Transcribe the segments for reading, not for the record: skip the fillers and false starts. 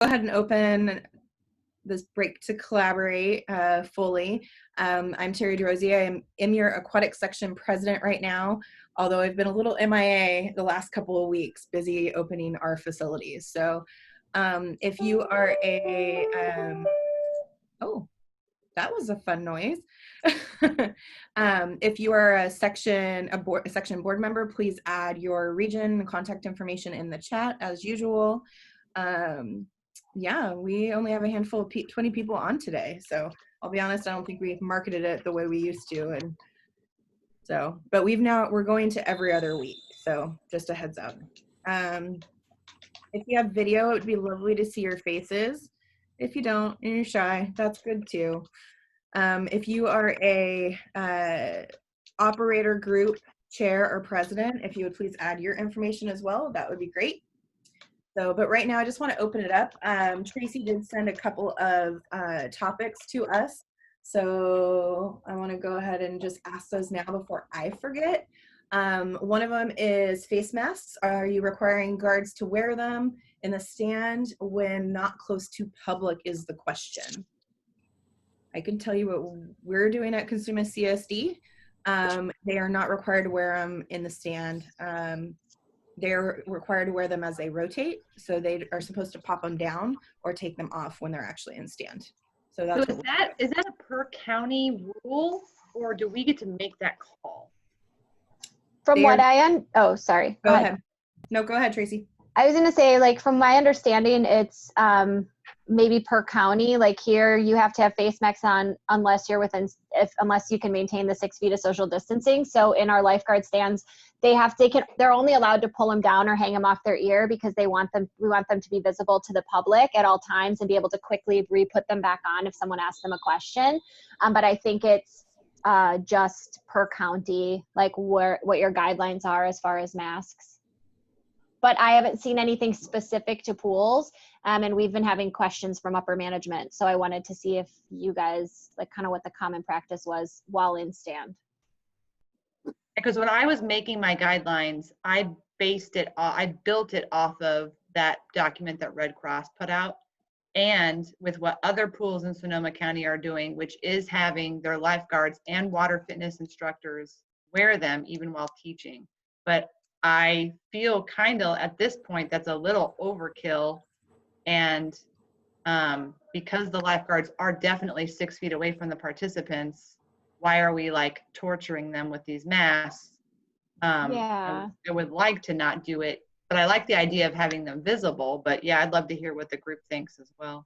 Go ahead and open this break to collaborate fully. I'm Terry DeRosier. I am your Aquatics section president right now, although I've been a little MIA the last couple of weeks, busy opening our facilities. So if you are a, oh, that was a fun noise. If you are a section board member, please add your region and contact information in the chat as usual. Yeah, we only have a handful of 20 people on today, so I'll be honest, I don't think we've marketed it the way we used to, and so, but we're going to every other week, so just a heads up. If you have video, it would be lovely to see your faces. If you don't and you're shy, that's good too. If you are a operator group chair or president, if you would please add your information as well, that would be great. So, but right now I just want to open it up. Tracy did send a couple of topics to us. So I want to go ahead and just ask those now before I forget. One of them is face masks. Are you requiring guards to wear them in the stand when not close to public is the question. I can tell you what we're doing at Consumer CSD. They are not required to wear them in the stand. They're required to wear them as they rotate, so they are supposed to pop them down or take them off when they're actually in stand. So that's so is that a per county rule, or do we get to make that call? From what oh, sorry. Go ahead. No, go ahead, Tracy. I was gonna say, like, from my understanding, it's maybe per county. Like here, you have to have face masks on unless you're unless you can maintain the 6 feet of social distancing. So in our lifeguard stands, they're only allowed to pull them down or hang them off their ear because we want them to be visible to the public at all times and be able to quickly re-put them back on if someone asks them a question. But I think it's just per county, like what your guidelines are as far as masks. But I haven't seen anything specific to pools, and we've been having questions from upper management. So I wanted to see if you guys, like, kind of what the common practice was while in stand. Because when I was making my guidelines, I built it off of that document that Red Cross put out, and with what other pools in Sonoma County are doing, which is having their lifeguards and water fitness instructors wear them even while teaching. But I feel kind of at this point that's a little overkill, and because the lifeguards are definitely 6 feet away from the participants, why are we like torturing them with these masks? Yeah, I would like to not do it, but I like the idea of having them visible. But yeah, I'd love to hear what the group thinks as well.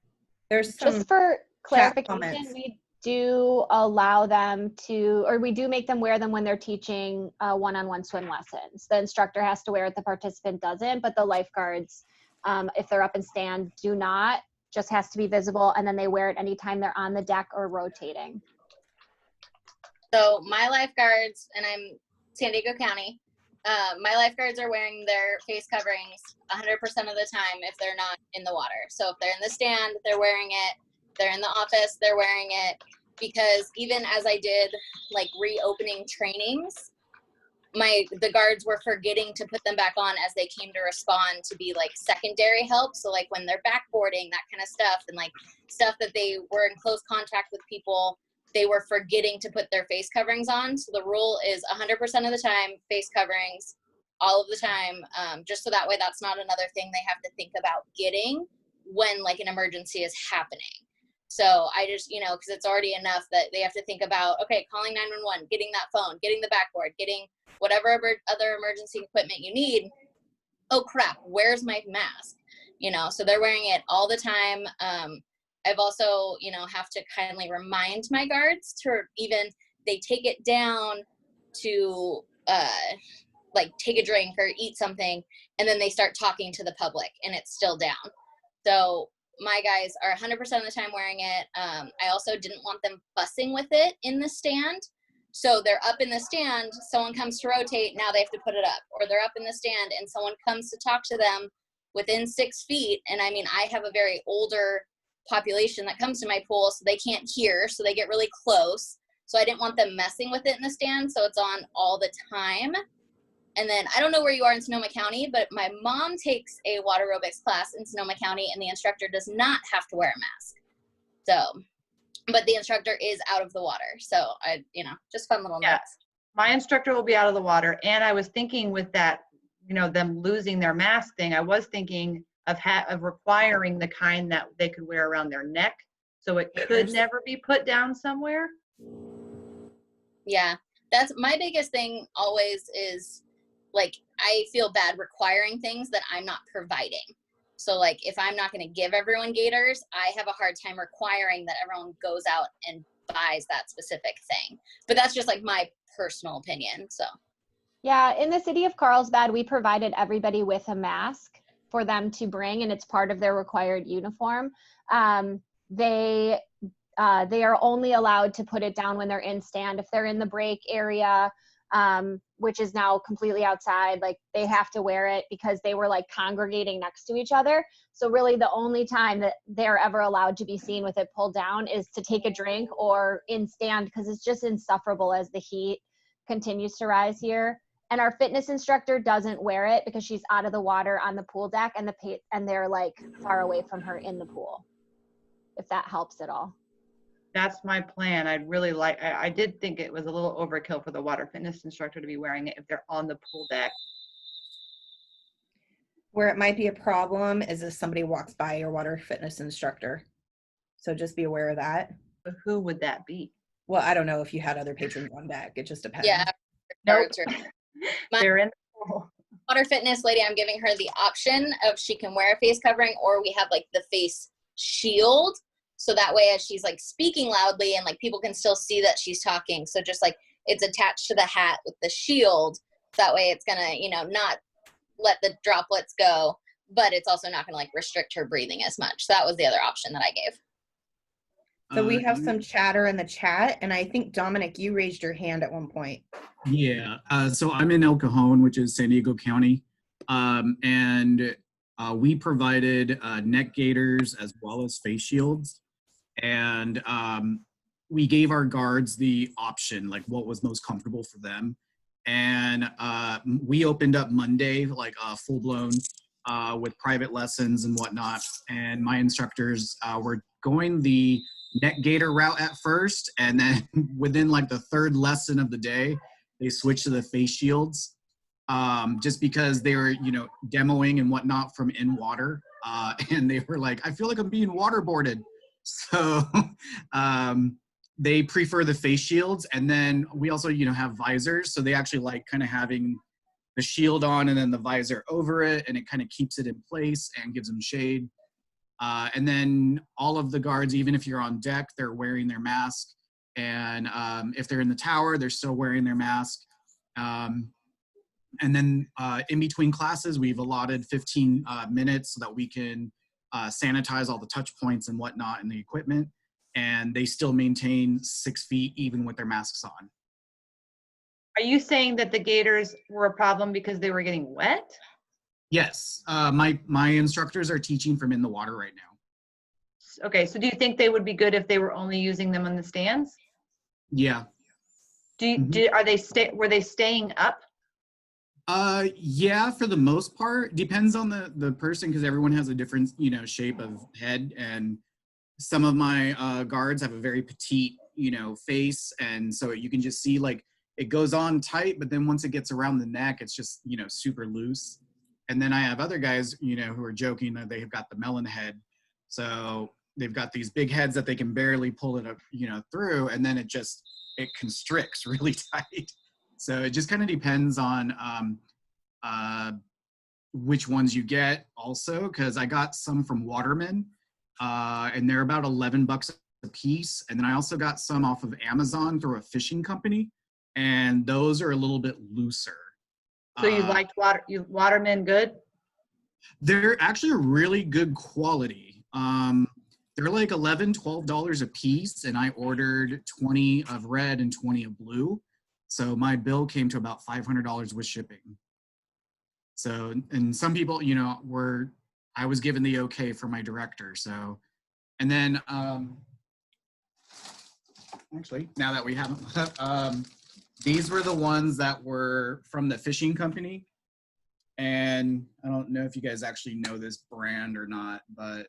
There's some just for clarification, we do allow them to, or we do make them wear them when they're teaching one-on-one swim lessons. The instructor has to wear it, the participant doesn't, but the lifeguards, if they're up in stand, do not, just has to be visible, and then they wear it anytime they're on the deck or rotating. So my lifeguards, and I'm San Diego County, my lifeguards are wearing their face coverings 100% of the time if they're not in the water. So if they're in the stand, they're wearing it. They're in the office, they're wearing it, because even as I did like reopening trainings, the guards were forgetting to put them back on as they came to respond to be like secondary help. So like when they're backboarding, that kind of stuff, and like stuff that they were in close contact with people, they were forgetting to put their face coverings on. So the rule is 100% of the time, face coverings all of the time, just so that way that's not another thing they have to think about getting when like an emergency is happening. So I just, because it's already enough that they have to think about, okay, calling 911, getting that phone, getting the backboard, getting whatever other emergency equipment you need. Oh crap, where's my mask? So they're wearing it all the time. I've also, have to kindly remind my guards to they take it down to like take a drink or eat something, and then they start talking to the public and it's still down. So my guys are 100% of the time wearing it. I also didn't want them fussing with it in the stand. So they're up in the stand, someone comes to rotate, now they have to put it up. Or they're up in the stand and someone comes to talk to them within 6 feet. And I mean, I have a very older population that comes to my pool, so they can't hear, so they get really close. So I didn't want them messing with it in the stand, so it's on all the time. And then I don't know where you are in Sonoma County, but my mom takes a water aerobics class in Sonoma County, and the instructor does not have to wear a mask. So, but the instructor is out of the water. So just fun little notes. My instructor will be out of the water. And I was thinking with that, them losing their mask thing, I was thinking of requiring the kind that they could wear around their neck. So it could never be put down somewhere. Yeah, that's my biggest thing always is, like, I feel bad requiring things that I'm not providing. So, like, if I'm not going to give everyone gaiters, I have a hard time requiring that everyone goes out and buys that specific thing. But that's just, like, my personal opinion, so. Yeah, in the city of Carlsbad, we provided everybody with a mask for them to bring, and it's part of their required uniform. They are only allowed to put it down when they're in stand. If they're in the break area, which is now completely outside, like, they have to wear it because they were like congregating next to each other. So really the only time that they're ever allowed to be seen with it pulled down is to take a drink or in stand, because it's just insufferable as the heat continues to rise here. And our fitness instructor doesn't wear it because she's out of the water on the pool deck, and they're like far away from her in the pool, if that helps at all. That's my plan. I did think it was a little overkill for the water fitness instructor to be wearing it if they're on the pool deck. Where it might be a problem is if somebody walks by your water fitness instructor. So just be aware of that. But who would that be? Well, I don't know if you had other patrons on deck. It just depends. Yeah. Nope. My They're in the pool. water fitness lady, I'm giving her the option of she can wear a face covering, or we have like the face shield. So that way, as she's like speaking loudly and like people can still see that she's talking. So just like it's attached to the hat with the shield. That way it's gonna, not let the droplets go, but it's also not gonna like restrict her breathing as much. So that was the other option that I gave. So we have some chatter in the chat, and I think Dominic, you raised your hand at one point. Yeah, so I'm in El Cajon, which is San Diego County, and we provided neck gaiters as well as face shields, and we gave our guards the option, like what was most comfortable for them. And we opened up Monday, like full-blown with private lessons and whatnot, and my instructors were going the neck gaiter route at first, and then within like the third lesson of the day, they switched to the face shields, just because they were, demoing and whatnot from in water, and they were like, I feel like I'm being waterboarded. So they prefer the face shields. And then we also, have visors. So they actually like kind of having the shield on and then the visor over it, and it kind of keeps it in place and gives them shade. And then all of the guards, even if you're on deck, they're wearing their mask. And if they're in the tower, they're still wearing their mask. And then in between classes, we've allotted 15 minutes so that we can sanitize all the touch points and whatnot in the equipment. And they still maintain 6 feet even with their masks on. Are you saying that the gaiters were a problem because they were getting wet? Yes, my instructors are teaching from in the water right now. Okay, so do you think they would be good if they were only using them on the stands? Yeah. Were they staying up? Yeah, for the most part. Depends on the person, because everyone has a different, shape of head, and some of my guards have a very petite, face, and so you can just see like it goes on tight, but then once it gets around the neck, it's just, super loose. And then I have other guys, who are joking that they've got the melon head. So they've got these big heads that they can barely pull it up, through, and then it constricts really tight. So it just kind of depends on which ones you get also, because I got some from Waterman, and they're about $11 a piece. And then I also got some off of Amazon through a fishing company, and those are a little bit looser. So you liked Waterman good? They're actually really good quality. They're like $11, $12 a piece, and I ordered 20 of red and 20 of blue. So my bill came to about $500 with shipping. So, and some people, I was given the okay from my director. So, and then, actually, now that we have These were the ones that were from the fishing company. And I don't know if you guys actually know this brand or not, but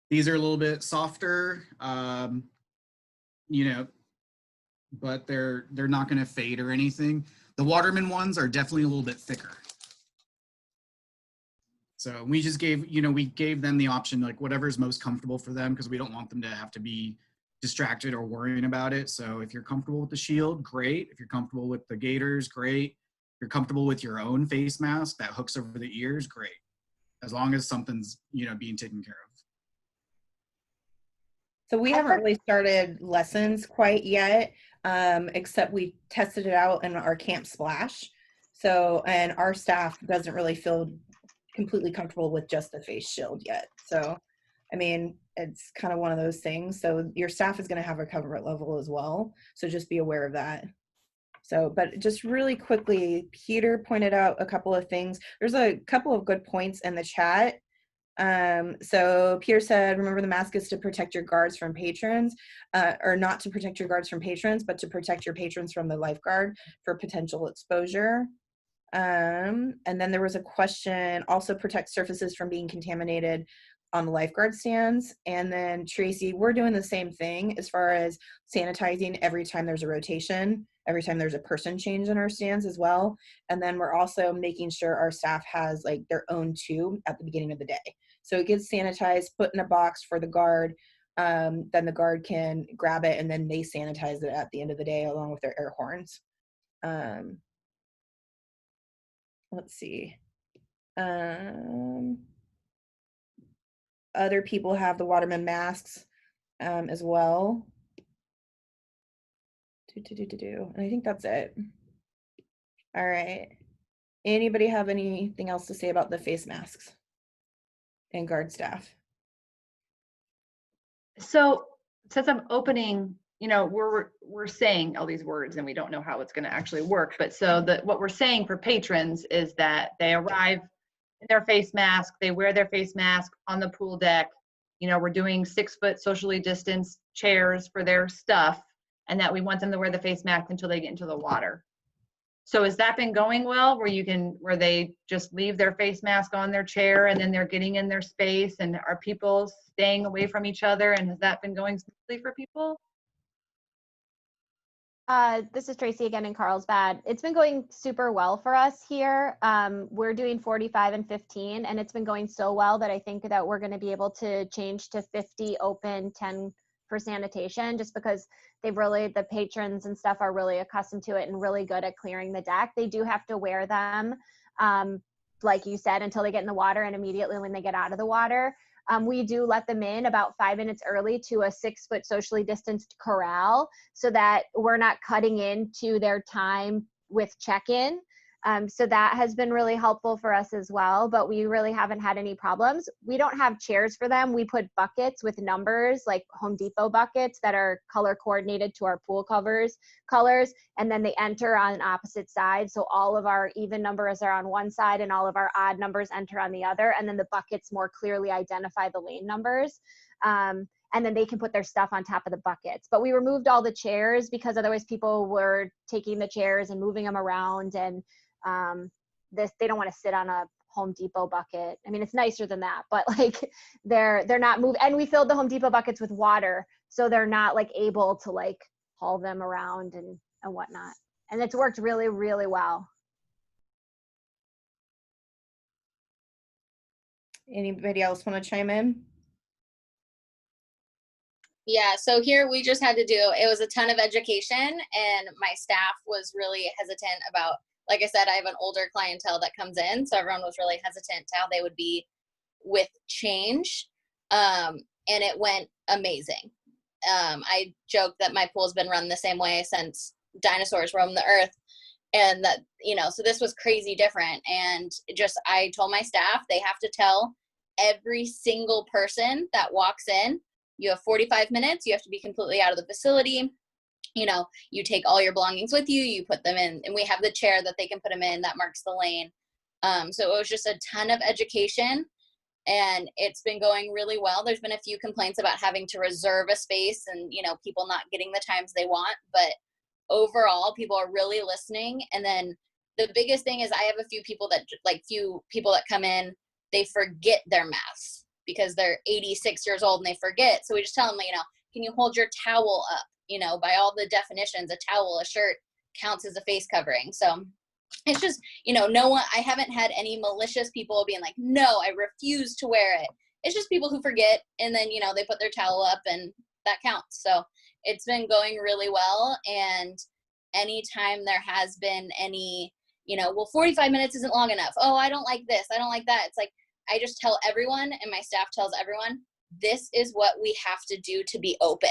these are a little bit softer, you know, but they're not going to fade or anything. The Waterman ones are definitely a little bit thicker. So we just gave, we gave them the option, like whatever's most comfortable for them, because we don't want them to have to be distracted or worrying about it. So if you're comfortable with the shield, great. If you're comfortable with the gaiters, great. If you're comfortable with your own face mask that hooks over the ears, great. As long as something's, being taken care of. So we haven't really started lessons quite yet, except we tested it out in our camp splash. So, and our staff doesn't really feel completely comfortable with just the face shield yet. So, I mean, it's kind of one of those things. So your staff is going to have a comfort level as well. So just be aware of that. So, but just really quickly, Peter pointed out a couple of things. There's a couple of good points in the chat. So Peter said, remember the mask is to protect your guards from patrons, or not to protect your guards from patrons, but to protect your patrons from the lifeguard for potential exposure. And then there was a question, also protect surfaces from being contaminated on the lifeguard stands. And then Tracy, we're doing the same thing as far as sanitizing every time there's a rotation, every time there's a person change in our stands as well. And then we're also making sure our staff has like their own tube at the beginning of the day. So it gets sanitized, put in a box for the guard. Then the guard can grab it and then they sanitize it at the end of the day along with their air horns. Let's see. Other people have the Waterman masks as well. And I think that's it. All right. Anybody have anything else to say about the face masks and guard staff? So since I'm opening, we're saying all these words and we don't know how it's going to actually work. But so what we're saying for patrons is that they arrive in their face mask, they wear their face mask on the pool deck. We're doing 6-foot socially distanced chairs for their stuff, and that we want them to wear the face mask until they get into the water. So has that been going well, where they just leave their face mask on their chair and then they're getting in their space, and are people staying away from each other, and has that been going smoothly for people? This is Tracy again in Carlsbad. It's been going super well for us here. We're doing 45 and 15, and it's been going so well that I think that we're going to be able to change to 50 open, 10 for sanitation, just because the patrons and stuff are really accustomed to it and really good at clearing the deck. They do have to wear them, like you said, until they get in the water, and immediately when they get out of the water. We do let them in about 5 minutes early to a 6-foot socially distanced corral so that we're not cutting into their time with check-in. So that has been really helpful for us as well, but we really haven't had any problems. We don't have chairs for them. We put buckets with numbers, like Home Depot buckets that are color coordinated to our pool colors, and then they enter on opposite sides. So all of our even numbers are on one side and all of our odd numbers enter on the other. And then the buckets more clearly identify the lane numbers. And then they can put their stuff on top of the buckets. But we removed all the chairs because otherwise people were taking the chairs and moving them around, and they don't want to sit on a Home Depot bucket. I mean, it's nicer than that, but like they're not moving. And we filled the Home Depot buckets with water, so they're not like able to like haul them around and whatnot. And it's worked really, really well. Anybody else want to chime in? Yeah, so here we just had to do, it was a ton of education, and my staff was really hesitant about, like I said, I have an older clientele that comes in, so everyone was really hesitant to how they would be with change, and it went amazing. I joke that my pool's been run the same way since dinosaurs roamed the earth, and that, so this was crazy different. And I told my staff they have to tell every single person that walks in, you have 45 minutes, you have to be completely out of the facility. You take all your belongings with you, you put them in, and we have the chair that they can put them in that marks the lane. So it was just a ton of education, and it's been going really well. There's been a few complaints about having to reserve a space and, people not getting the times they want, but overall people are really listening. And then the biggest thing is I have a few people that come in, they forget their masks because they're 86 years old and they forget. So we just tell them, can you hold your towel up? By all the definitions, a towel, a shirt counts as a face covering. So it's just, no one, I haven't had any malicious people being like, no, I refuse to wear it. It's just people who forget, and then, they put their towel up and that counts. So it's been going really well. And anytime there has been any, 45 minutes isn't long enough. Oh, I don't like this. I don't like that. It's like, I just tell everyone, and my staff tells everyone, this is what we have to do to be open.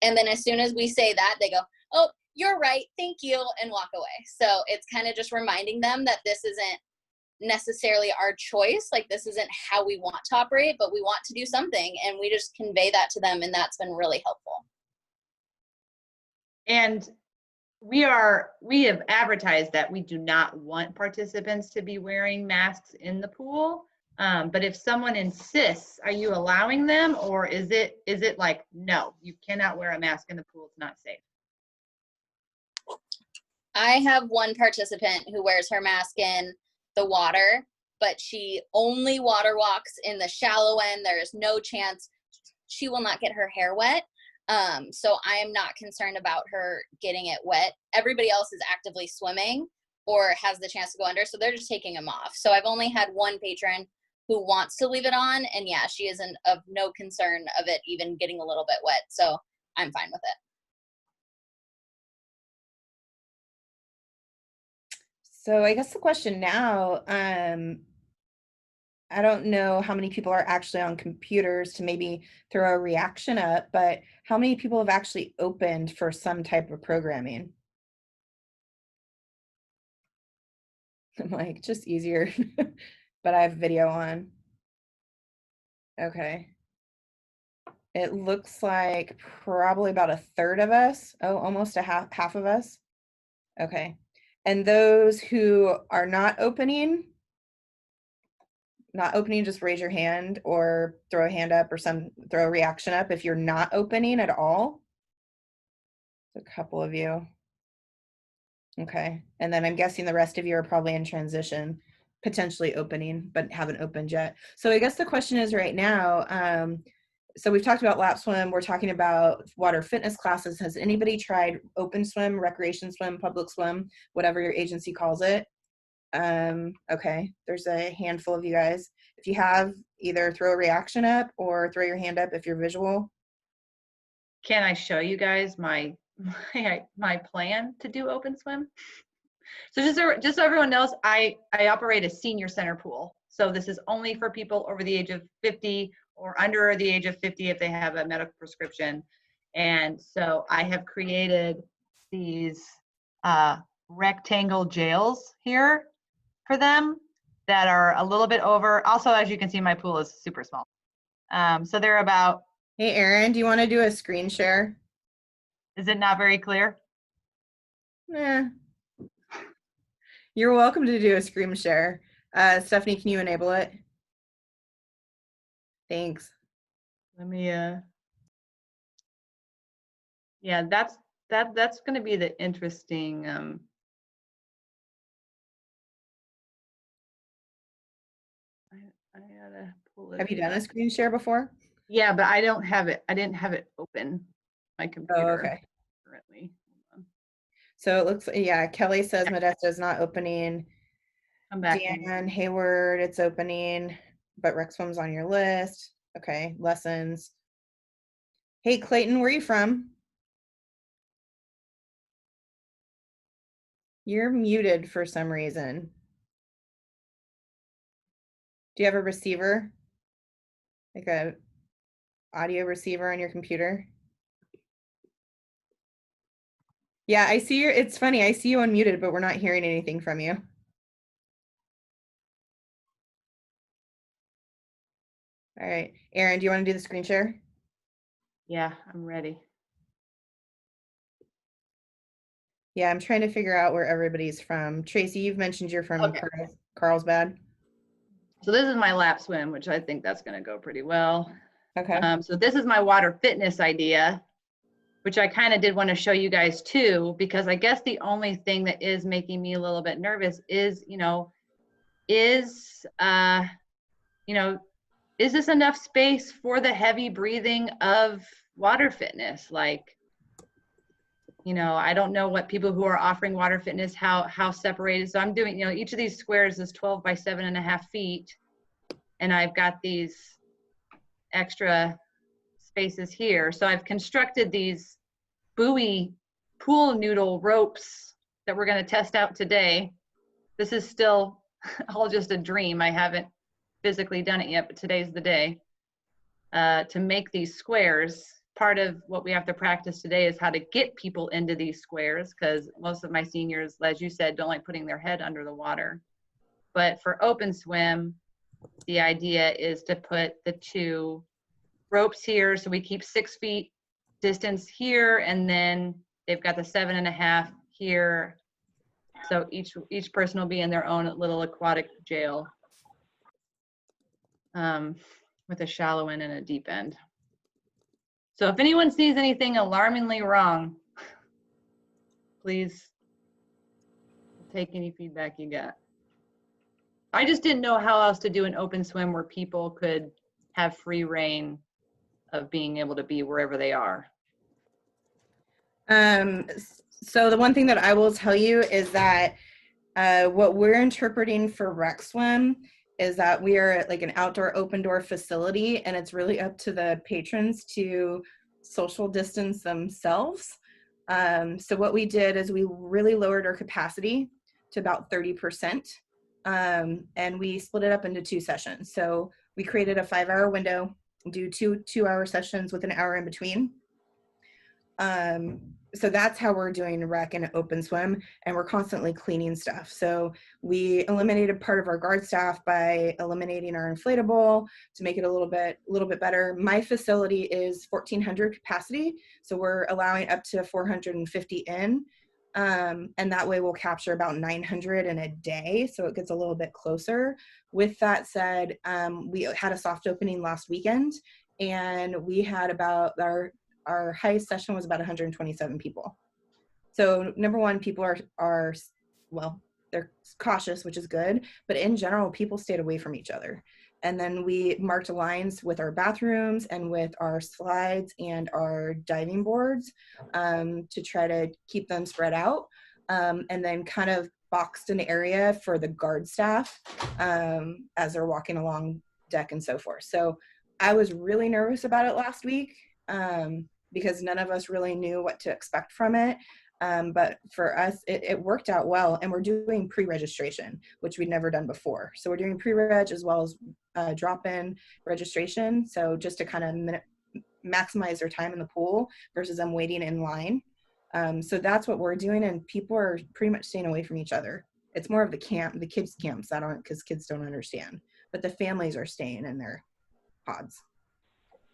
And then as soon as we say that, they go, oh, you're right, thank you, and walk away. So it's kind of just reminding them that this isn't necessarily our choice. Like, this isn't how we want to operate, but we want to do something. And we just convey that to them. And that's been really helpful. And we have advertised that we do not want participants to be wearing masks in the pool. But if someone insists, are you allowing them, or is it like, no, you cannot wear a mask in the pool, it's not safe? I have one participant who wears her mask in the water, but she only water walks in the shallow end. There is no chance she will not get her hair wet. So I am not concerned about her getting it wet. Everybody else is actively swimming or has the chance to go under, so they're just taking them off. So I've only had one patron who wants to leave it on, and yeah, she isn't of no concern of it even getting a little bit wet. So I'm fine with it. So I guess the question now, I don't know how many people are actually on computers to maybe throw a reaction up, but how many people have actually opened for some type of programming? I'm like, just easier, but I have video on. Okay. It looks like probably about a third of us. Oh, almost a half of us. Okay. And those who are not opening, just raise your hand or throw a hand up or throw a reaction up if you're not opening at all. A couple of you. Okay. And then I'm guessing the rest of you are probably in transition, potentially opening, but haven't opened yet. So I guess the question is right now, so we've talked about lap swim. We're talking about water fitness classes. Has anybody tried open swim, recreation swim, public swim, whatever your agency calls it? Okay, there's a handful of you guys. If you have, either throw a reaction up or throw your hand up if you're visual. Can I show you guys my plan to do open swim? So just so everyone knows, I operate a senior center pool. So this is only for people over the age of 50 or under the age of 50 if they have a medical prescription. And so I have created these rectangle jails here for them that are a little bit over. Also, as you can see, my pool is super small. So they're about. Hey, Erin, do you want to do a screen share? Is it not very clear? Nah. You're welcome to do a screen share. Stephanie, can you enable it? Thanks. Let me, yeah, that's going to be the interesting, I gotta pull it. Have you done a screen share before? Yeah, but I don't have it. I didn't have it open, my computer. Oh, okay. Currently. So it looks, yeah, Kelly says Modesto is not opening. Come back. Dan Hayward, it's opening, but rec swim's on your list. Okay, lessons. Hey, Clayton, where are you from? You're muted for some reason. Do you have a receiver? Like a audio receiver on your computer? Yeah, I see it's funny. I see you unmuted, but we're not hearing anything from you. All right, Erin, do you want to do the screen share? Yeah, I'm ready. Yeah, I'm trying to figure out where everybody's from. Tracy, you've mentioned you're from Okay. Carlsbad. So this is my lap swim, which I think that's going to go pretty well. Okay. So this is my water fitness idea. which I kind of did want to show you guys too, because I guess the only thing that is making me a little bit nervous is, is this enough space for the heavy breathing of water fitness? Like, I don't know what people who are offering water fitness, how separated. So I'm doing, each of these squares is 12 by 7.5 feet. And I've got these extra spaces here. So I've constructed these buoy pool noodle ropes that we're going to test out today. This is still all just a dream. I haven't physically done it yet, but today's the day to make these squares. Part of what we have to practice today is how to get people into these squares, because most of my seniors, as you said, don't like putting their head under the water. But for open swim, the idea is to put the 2 ropes here, so we keep 6 feet distance here, and then they've got the 7.5 here. So each person will be in their own little aquatic jail, with a shallow end and a deep end. So if anyone sees anything alarmingly wrong, please take any feedback you get. I just didn't know how else to do an open swim where people could have free reign of being able to be wherever they are. So the one thing that I will tell you is that what we're interpreting for rec swim is that we are like an outdoor open door facility, and it's really up to the patrons to social distance themselves. So what we did is we really lowered our capacity to about 30%, and we split it up into 2 sessions. So we created a 5-hour window, do 2-hour sessions with an hour in between. So that's how we're doing rec and open swim, and we're constantly cleaning stuff. So we eliminated part of our guard staff by eliminating our inflatable to make it a little bit better. My facility is 1,400 capacity, so we're allowing up to 450 in, and that way we'll capture about 900 in a day, so it gets a little bit closer. With that said, we had a soft opening last weekend, and we had about our highest session was about 127 people. So number one, people are well, they're cautious, which is good, but in general, people stayed away from each other. And then we marked lines with our bathrooms and with our slides and our diving boards to try to keep them spread out, and then kind of boxed an area for the guard staff as they're walking along deck and so forth. So I was really nervous about it last week, because none of us really knew what to expect from it. But for us, it worked out well, and we're doing pre-registration, which we'd never done before. So we're doing pre-reg as well as drop-in registration. So just to kind of maximize their time in the pool versus them waiting in line. So that's what we're doing, and people are pretty much staying away from each other. It's more of the kids' camps, because kids don't understand, but the families are staying in their pods.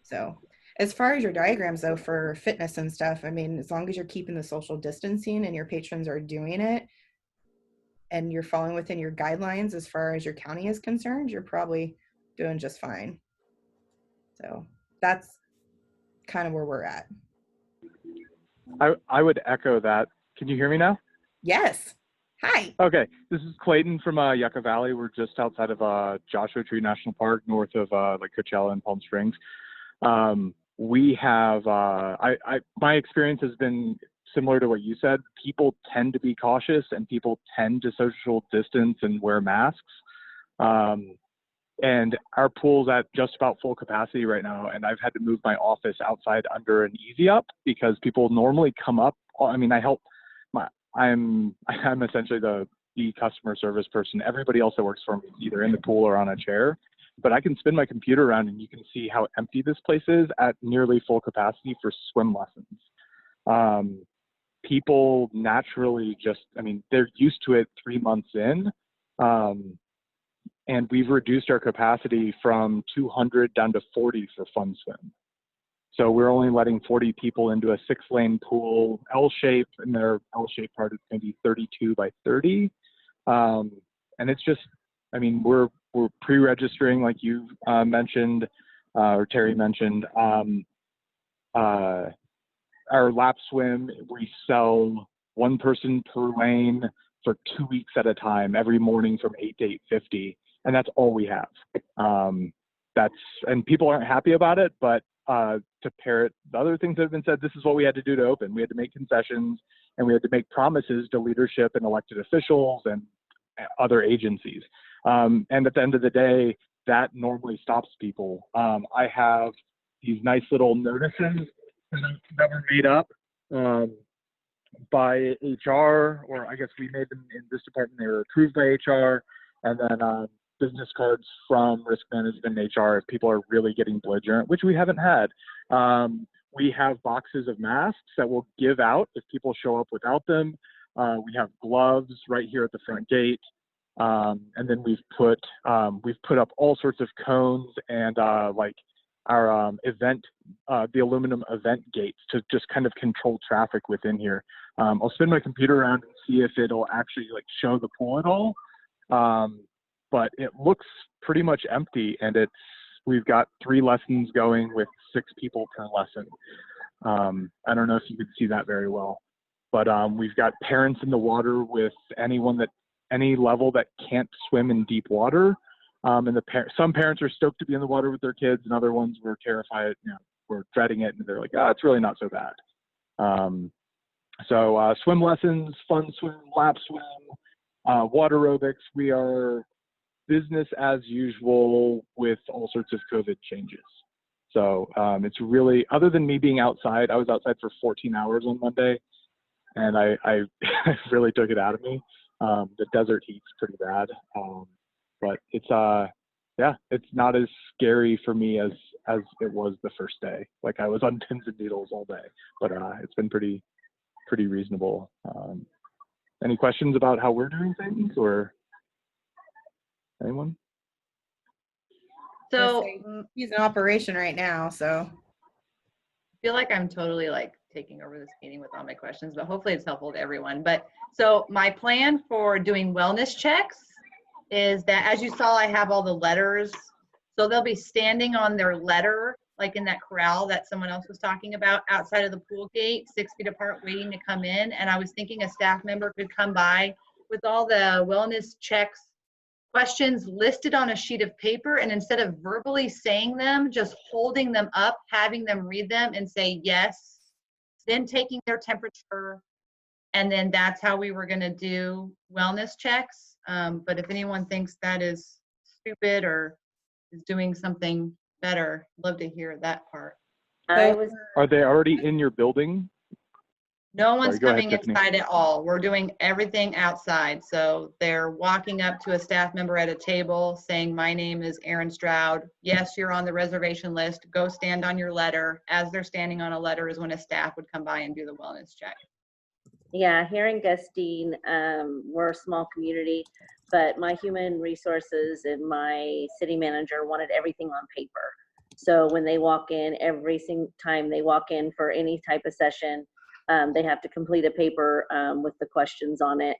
So as far as your diagrams though, for fitness and stuff, I mean, as long as you're keeping the social distancing and your patrons are doing it and you're following within your guidelines as far as your county is concerned, you're probably doing just fine. So that's kind of where we're at. I would echo that. Can you hear me now? Yes. Hi. Okay, this is Clayton from Yucca Valley. We're just outside of Joshua Tree National Park, north of like Coachella and Palm Springs. We have, my experience has been similar to what you said. People tend to be cautious, and people tend to social distance and wear masks. And our pool's at just about full capacity right now, and I've had to move my office outside under an easy up because people normally come up. I mean, I'm essentially the customer service person. Everybody else that works for me is either in the pool or on a chair. But I can spin my computer around and you can see how empty this place is at nearly full capacity for swim lessons. People naturally they're used to it 3 months in. And we've reduced our capacity from 200 down to 40 for fun swim. So we're only letting 40 people into a 6-lane pool, L-shape, and their L-shape part is maybe 32 by 30. And it's just, we're pre-registering, like you mentioned, or Terry mentioned. our lap swim, we sell one person per lane for 2 weeks at a time, every morning from 8 to 8:50, and that's all we have. And people aren't happy about it, but to parrot the other things that have been said, this is what we had to do to open. We had to make concessions, and we had to make promises to leadership and elected officials and other agencies. And at the end of the day, that normally stops people. I have these nice little notices that were made up by HR, or I guess we made them in this department. They were approved by HR, and then business cards from risk management and HR if people are really getting belligerent, which we haven't had. We have boxes of masks that we'll give out if people show up without them. We have gloves right here at the front gate. And then we've put up all sorts of cones and like our event, the aluminum event gates to just kind of control traffic within here. I'll spin my computer around and see if it'll actually like show the pool at all. But it looks pretty much empty, and we've got 3 lessons going with 6 people per lesson. I don't know if you could see that very well, but we've got parents in the water with any level that can't swim in deep water. And some parents are stoked to be in the water with their kids, and other ones were terrified, were dreading it, and they're like, oh, it's really not so bad. So swim lessons, fun swim, lap swim, water aerobics. We are business as usual with all sorts of COVID changes. So it's really, other than me being outside, I was outside for 14 hours on Monday, and I really took it out of me. The desert heat's pretty bad, but it's it's not as scary for me as it was the first day. Like I was on pins and needles all day, but it's been pretty reasonable. Any questions about how we're doing things, or anyone? So He's in operation right now, so. I feel like I'm totally like taking over this meeting with all my questions, but hopefully it's helpful to everyone. But so my plan for doing wellness checks is that, as you saw, I have all the letters. So they'll be standing on their letter, like in that corral that someone else was talking about, outside of the pool gate, 6 feet apart, waiting to come in. And I was thinking a staff member could come by with all the wellness checks questions listed on a sheet of paper, and instead of verbally saying them, just holding them up, having them read them and say yes, then taking their temperature, and then that's how we were going to do wellness checks. But if anyone thinks that is stupid or is doing something better, I'd love to hear that part. Are they already in your building? No one's Sorry, go ahead, coming Tiffany. inside at all. We're doing everything outside. So they're walking up to a staff member at a table saying, my name is Aaron Stroud. Yes, you're on the reservation list. Go stand on your letter. As they're standing on a letter is when a staff would come by and do the wellness check. Yeah, here in Gustine, we're a small community, but my human resources and my city manager wanted everything on paper. So when they walk in, every single time they walk in for any type of session, they have to complete a paper with the questions on it.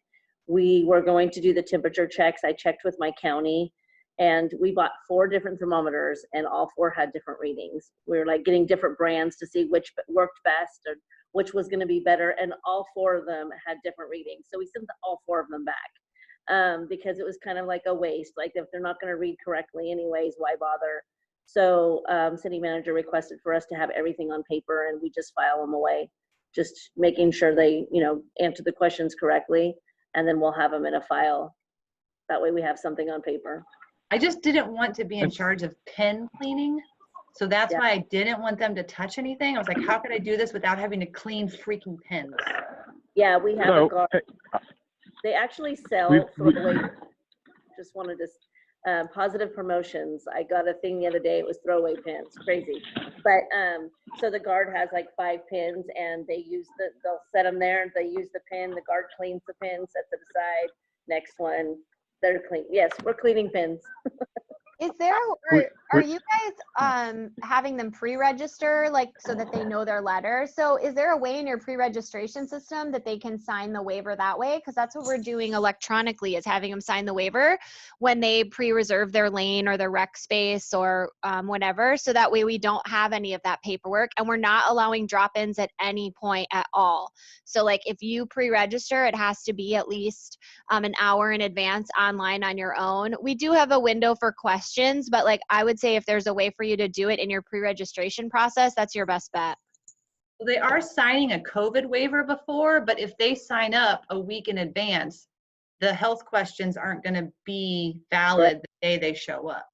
We were going to do the temperature checks. I checked with my county, and we bought 4 different thermometers, and all 4 had different readings. We were like getting different brands to see which worked best or which was going to be better, and all 4 of them had different readings. So we sent all 4 of them back because it was kind of like a waste. Like if they're not going to read correctly anyways, why bother? So city manager requested for us to have everything on paper, and we just file them away, just making sure they, answer the questions correctly, and then we'll have them in a file. That way we have something on paper. I just didn't want to be in charge of pen cleaning. So that's why I didn't want them to touch anything. I was like, how could I do this without having to clean freaking pens? Yeah, we have a guard. They actually sell throwaway. Just wanted to positive promotions. I got a thing the other day. It was throwaway pins. Crazy. But so the guard has like 5 pins, and they'll set them there. They use the pin. The guard cleans the pin, sets it aside. Next one, they're clean. Yes, we're cleaning pins. Is there Are you guys having them pre-register, like, so that they know their letter? So is there a way in your pre-registration system that they can sign the waiver that way? Because that's what we're doing electronically, is having them sign the waiver when they pre-reserve their lane or their rec space or whatever. So that way we don't have any of that paperwork, and we're not allowing drop-ins at any point at all. So like if you pre-register, it has to be at least an hour in advance online on your own. We do have a window for questions, but like I would say if there's a way for you to do it in your pre-registration process, that's your best bet. Well, they are signing a COVID waiver before, but if they sign up a week in advance, the health questions aren't going to be valid the day they show up.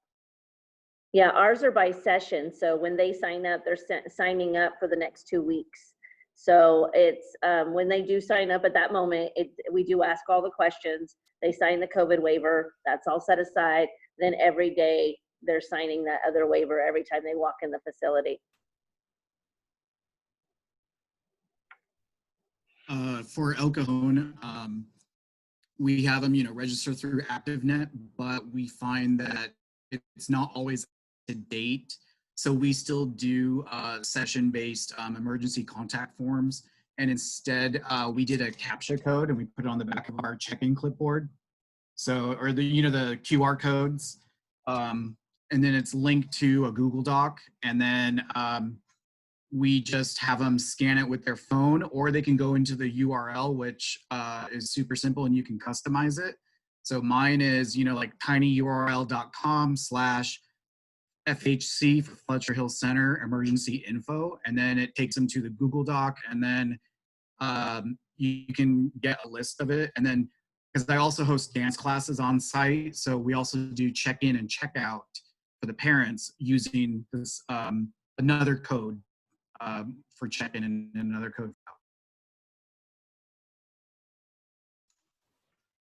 Yeah, ours are by session. So when they sign up, they're signing up for the next 2 weeks. So it's when they do sign up at that moment, we do ask all the questions. They sign the COVID waiver. That's all set aside. Then every day they're signing that other waiver every time they walk in the facility. For El Cajon, we have them, register through ActiveNet, but we find that it's not always to date. So we still do session-based emergency contact forms. And instead, we did a CAPTCHA code and we put it on the back of our check-in clipboard. So, or the QR codes. And then it's linked to a Google Doc. And then we just have them scan it with their phone, or they can go into the URL, which is super simple and you can customize it. So mine is, like tinyurl.com/FHC for Fletcher Hill Center emergency info. And then it takes them to the Google Doc, and then you can get a list of it. And then, because I also host dance classes on site, so we also do check-in and check-out for the parents using this another code for check-in and another code.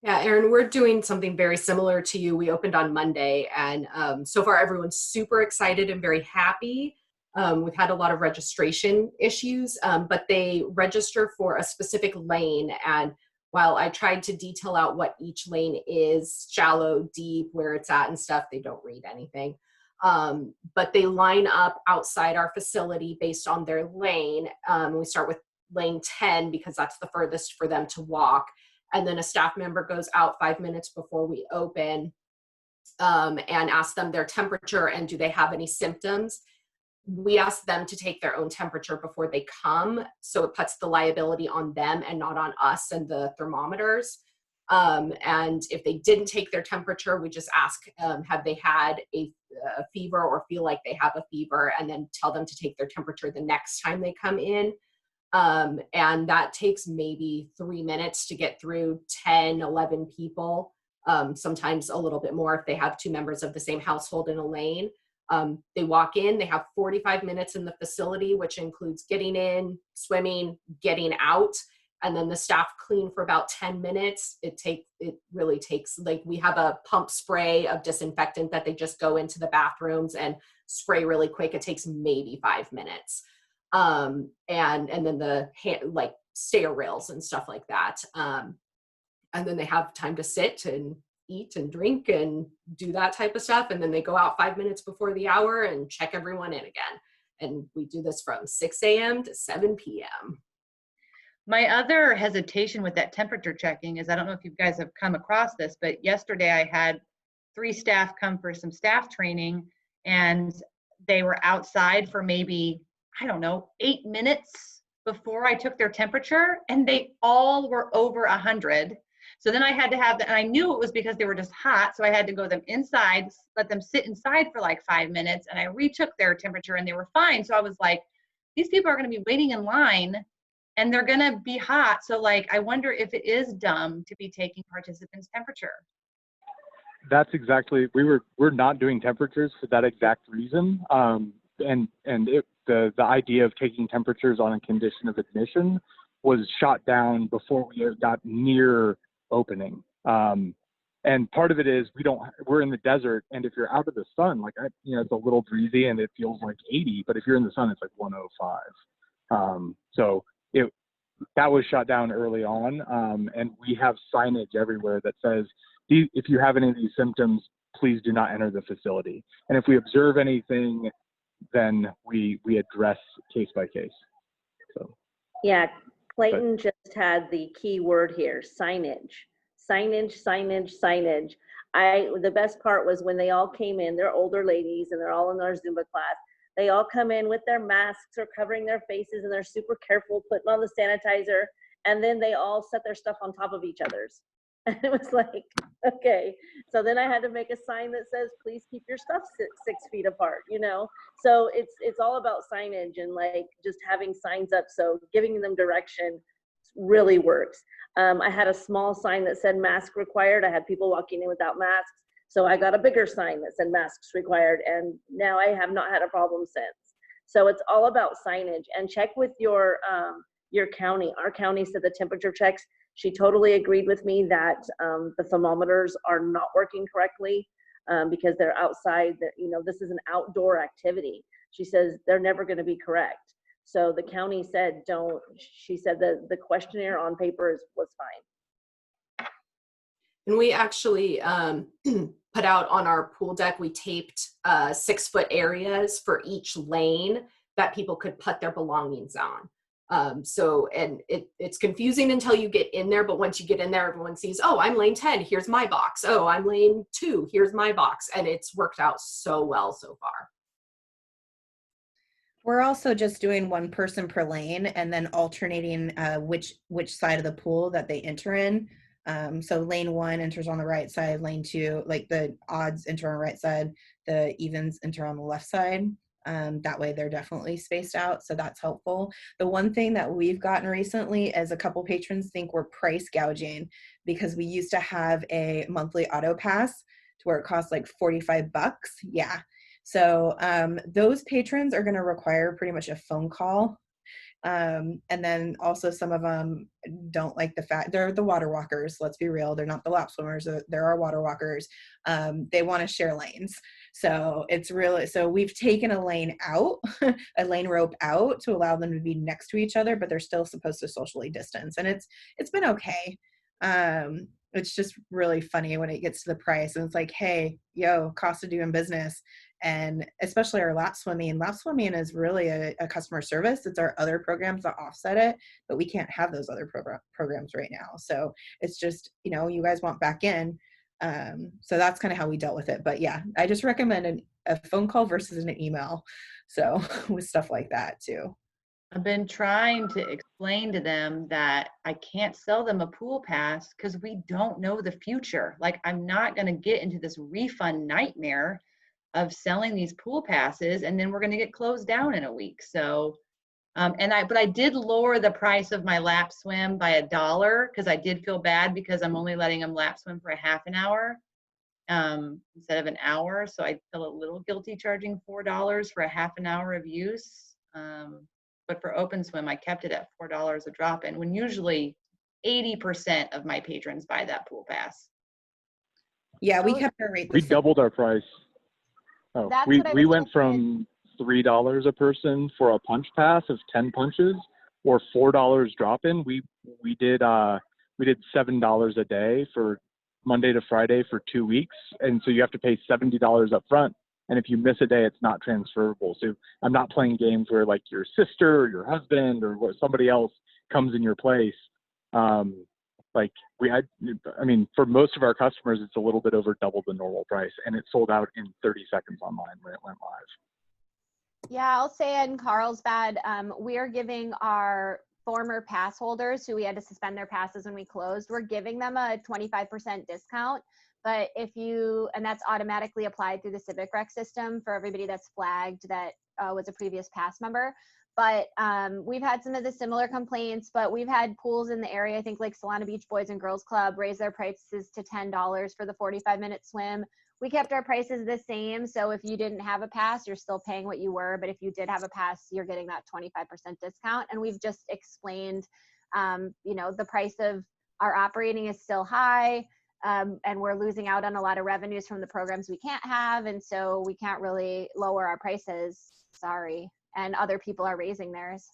Yeah, Erin, we're doing something very similar to you. We opened on Monday, and so far everyone's super excited and very happy. We've had a lot of registration issues, but they register for a specific lane. And while I tried to detail out what each lane is, shallow, deep, where it's at and stuff, they don't read anything. But they line up outside our facility based on their lane. We start with lane 10 because that's the furthest for them to walk. And then a staff member goes out 5 minutes before we open and asks them their temperature and do they have any symptoms. We ask them to take their own temperature before they come, so it puts the liability on them and not on us and the thermometers. And if they didn't take their temperature, we just ask, have they had a fever or feel like they have a fever, and then tell them to take their temperature the next time they come in. And that takes maybe 3 minutes to get through 10, 11 people, sometimes a little bit more if they have 2 members of the same household in a lane. They walk in, they have 45 minutes in the facility, which includes getting in, swimming, getting out, and then the staff clean for about 10 minutes. It really takes, like, we have a pump spray of disinfectant that they just go into the bathrooms and spray really quick. It takes maybe 5 minutes. And then the stair rails and stuff like that. And then they have time to sit and eat and drink and do that type of stuff. And then they go out 5 minutes before the hour and check everyone in again. And we do this from 6 a.m. to 7 p.m. My other hesitation with that temperature checking is, I don't know if you guys have come across this, but yesterday I had 3 staff come for some staff training, and they were outside for maybe, 8 minutes before I took their temperature, and they all were over 100. So then I had to have and I knew it was because they were just hot. So I had to go them inside, let them sit inside for like 5 minutes, and I retook their temperature and they were fine. So I was like, these people are going to be waiting in line and they're going to be hot. So like, I wonder if it is dumb to be taking participants' temperature. That's exactly, we're not doing temperatures for that exact reason. The idea of taking temperatures on a condition of admission was shot down before we got near opening. And part of it is we're in the desert, and if you're out of the sun, it's a little breezy and it feels like 80, but if you're in the sun, it's like 105. So that was shot down early on. And we have signage everywhere that says, if you have any of these symptoms, please do not enter the facility. And if we observe anything, then we address case by case. So Yeah, Clayton just had the key word here, signage. Signage, signage, signage. The best part was when they all came in, they're older ladies and they're all in our Zumba class. They all come in with their masks or covering their faces and they're super careful putting on the sanitizer. And then they all set their stuff on top of each other's. And it was like, okay. So then I had to make a sign that says, please keep your stuff 6 feet apart, you know? So it's all about signage and like just having signs up. So giving them direction really works. I had a small sign that said mask required. I had people walking in without masks. So I got a bigger sign that said masks required. And now I have not had a problem since. So it's all about signage, and check with your county. Our county said the temperature checks. She totally agreed with me that the thermometers are not working correctly because they're outside. You know, this is an outdoor activity. She says they're never going to be correct. So the county said don't. She said that the questionnaire on paper was fine. And we actually put out on our pool deck, we taped 6-foot areas for each lane that people could put their belongings on. And it's confusing until you get in there, but once you get in there, everyone sees, oh, I'm lane 10, here's my box. Oh, I'm lane 2, here's my box. And it's worked out so well so far. We're also just doing one person per lane and then alternating which side of the pool that they enter in. So lane 1 enters on the right side, lane 2, like the odds enter on the right side, the evens enter on the left side. That way they're definitely spaced out, so that's helpful. The one thing that we've gotten recently is a couple patrons think we're price gouging because we used to have a monthly auto pass to where it costs like $45. Yeah. So those patrons are going to require pretty much a phone call. And then also some of them don't like the fact they're the water walkers. Let's be real. They're not the lap swimmers. There are water walkers. They want to share lanes. So it's really, so we've taken a lane out, a lane rope out to allow them to be next to each other, but they're still supposed to socially distance. And it's been okay. It's just really funny when it gets to the price and it's like, hey, yo, cost of doing business. And especially our lap swimming is really a customer service. It's our other programs that offset it, but we can't have those other programs right now. So it's just, you know, you guys want back in. So that's kind of how we dealt with it. But yeah, I just recommend a phone call versus an email. So with stuff like that too. I've been trying to explain to them that I can't sell them a pool pass because we don't know the future. Like, I'm not going to get into this refund nightmare of selling these pool passes and then we're going to get closed down in a week. So, but I did lower the price of my lap swim by $1 because I did feel bad because I'm only letting them lap swim for a half an hour instead of an hour. So I feel a little guilty charging $4 for a half an hour of use. But for open swim, I kept it at $4 a drop-in when usually 80% of my patrons buy that pool pass. Yeah, we kept our rate. We doubled our price. Oh, we went from $3 a person for a punch pass of 10 punches, or $4 drop-in. We did $7 a day for Monday to Friday for 2 weeks, and so you have to pay $70 up front. And if you miss a day, it's not transferable. So I'm not playing games where like your sister or your husband or somebody else comes in your place. I mean, for most of our customers, it's a little bit over double the normal price, and it sold out in 30 seconds online when it went live. Yeah, I'll say in Carlsbad, we are giving our former pass holders who we had to suspend their passes when we closed, we're giving them a 25% discount. But and that's automatically applied through the Civic Rec system for everybody that's flagged that was a previous pass member. But we've had some of the similar complaints, but we've had pools in the area, I think like Solana Beach Boys and Girls Club, raise their prices to $10 for the 45-minute swim. We kept our prices the same. So if you didn't have a pass, you're still paying what you were. But if you did have a pass, you're getting that 25% discount. And we've just explained, the price of our operating is still high. And we're losing out on a lot of revenues from the programs we can't have. And so we can't really lower our prices. Sorry. And other people are raising theirs.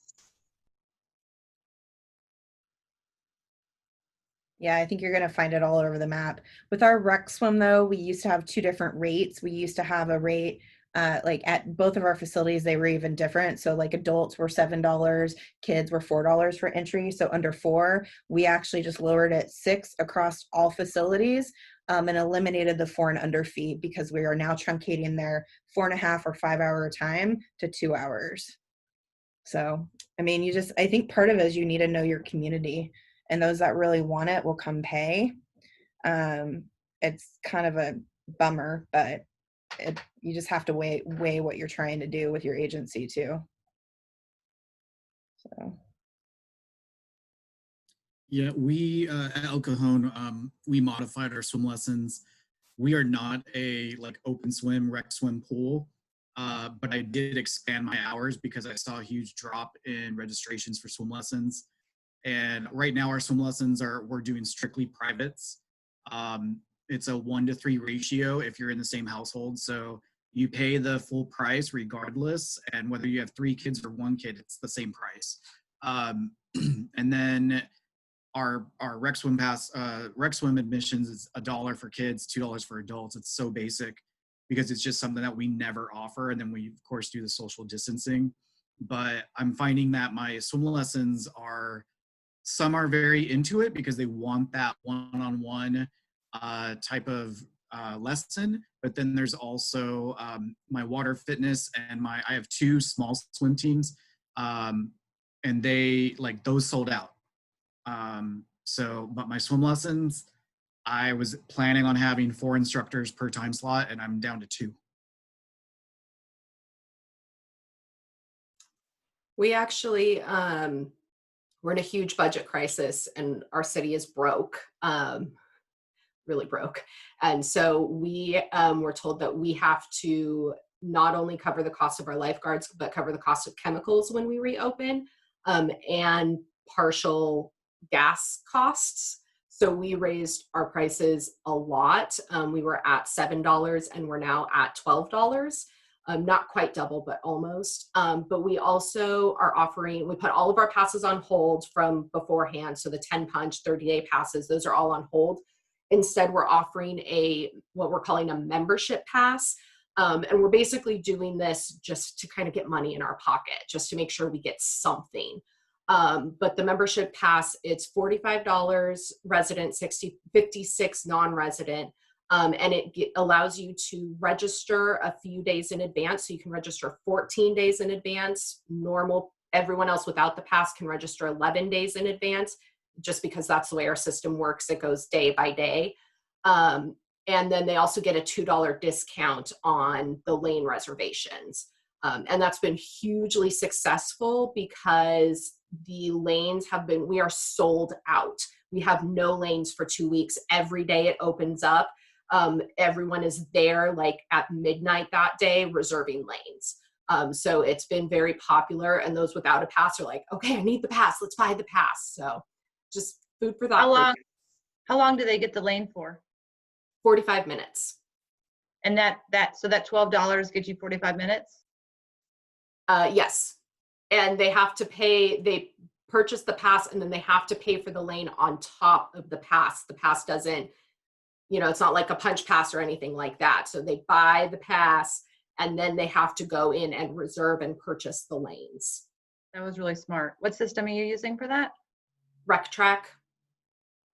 Yeah, I think you're going to find it all over the map. With our rec swim, though, we used to have two different rates. We used to have a rate, like at both of our facilities, they were even different. So, like adults were $7, kids were $4 for entry. So, under $4, we actually just lowered it $6 across all facilities, and eliminated the 4 and under fee because we are now truncating their 4.5 or 5 hour time to 2 hours. So, I mean, I think part of it is you need to know your community, and those that really want it will come pay. It's kind of a bummer, but you just have to weigh what you're trying to do with your agency too. So. Yeah, we at El Cajon, we modified our swim lessons. We are not a like open swim, rec swim pool, but I did expand my hours because I saw a huge drop in registrations for swim lessons. And right now our swim lessons we're doing strictly privates. It's a 1-to-3 ratio if you're in the same household. So you pay the full price regardless. And whether you have 3 kids or 1 kid, it's the same price. And then our rec swim rec swim admissions is $1 for kids, $2 for adults. It's so basic because it's just something that we never offer. And then we of course do the social distancing. But I'm finding that my swim lessons some are very into it because they want that one-on-one type of lesson. But then there's also my water fitness and I have 2 small swim teams, and they like those sold out. But my swim lessons, I was planning on having 4 instructors per time slot, and I'm down to 2. We actually, we're in a huge budget crisis and our city is broke, really broke. And so we were told that we have to not only cover the cost of our lifeguards, but cover the cost of chemicals when we reopen, and partial gas costs. So we raised our prices a lot. We were at $7 and we're now at $12. Not quite double, but almost. But we also are offering, we put all of our passes on hold from beforehand. So the 10 punch, 30-day passes, those are all on hold. Instead, we're offering what we're calling a membership pass. And we're basically doing this just to kind of get money in our pocket, just to make sure we get something. But the membership pass, it's $45 resident, $56 non-resident. And it allows you to register a few days in advance. So you can register 14 days in advance. Everyone else without the pass can register 11 days in advance, just because that's the way our system works. It goes day by day. And then they also get a $2 discount on the lane reservations. And that's been hugely successful because the lanes we are sold out. We have no lanes for 2 weeks. Every day it opens up. Everyone is there like at midnight that day reserving lanes. So it's been very popular, and those without a pass are like, okay, I need the pass. Let's buy the pass. So just food for thought. How long do they get the lane for? 45 minutes. And so that $12 gets you 45 minutes? Yes. And they have to pay, they purchase the pass and then they have to pay for the lane on top of the pass. The pass doesn't, it's not like a punch pass or anything like that. So they buy the pass and then they have to go in and reserve and purchase the lanes. That was really smart. What system are you using for that? RecTrack.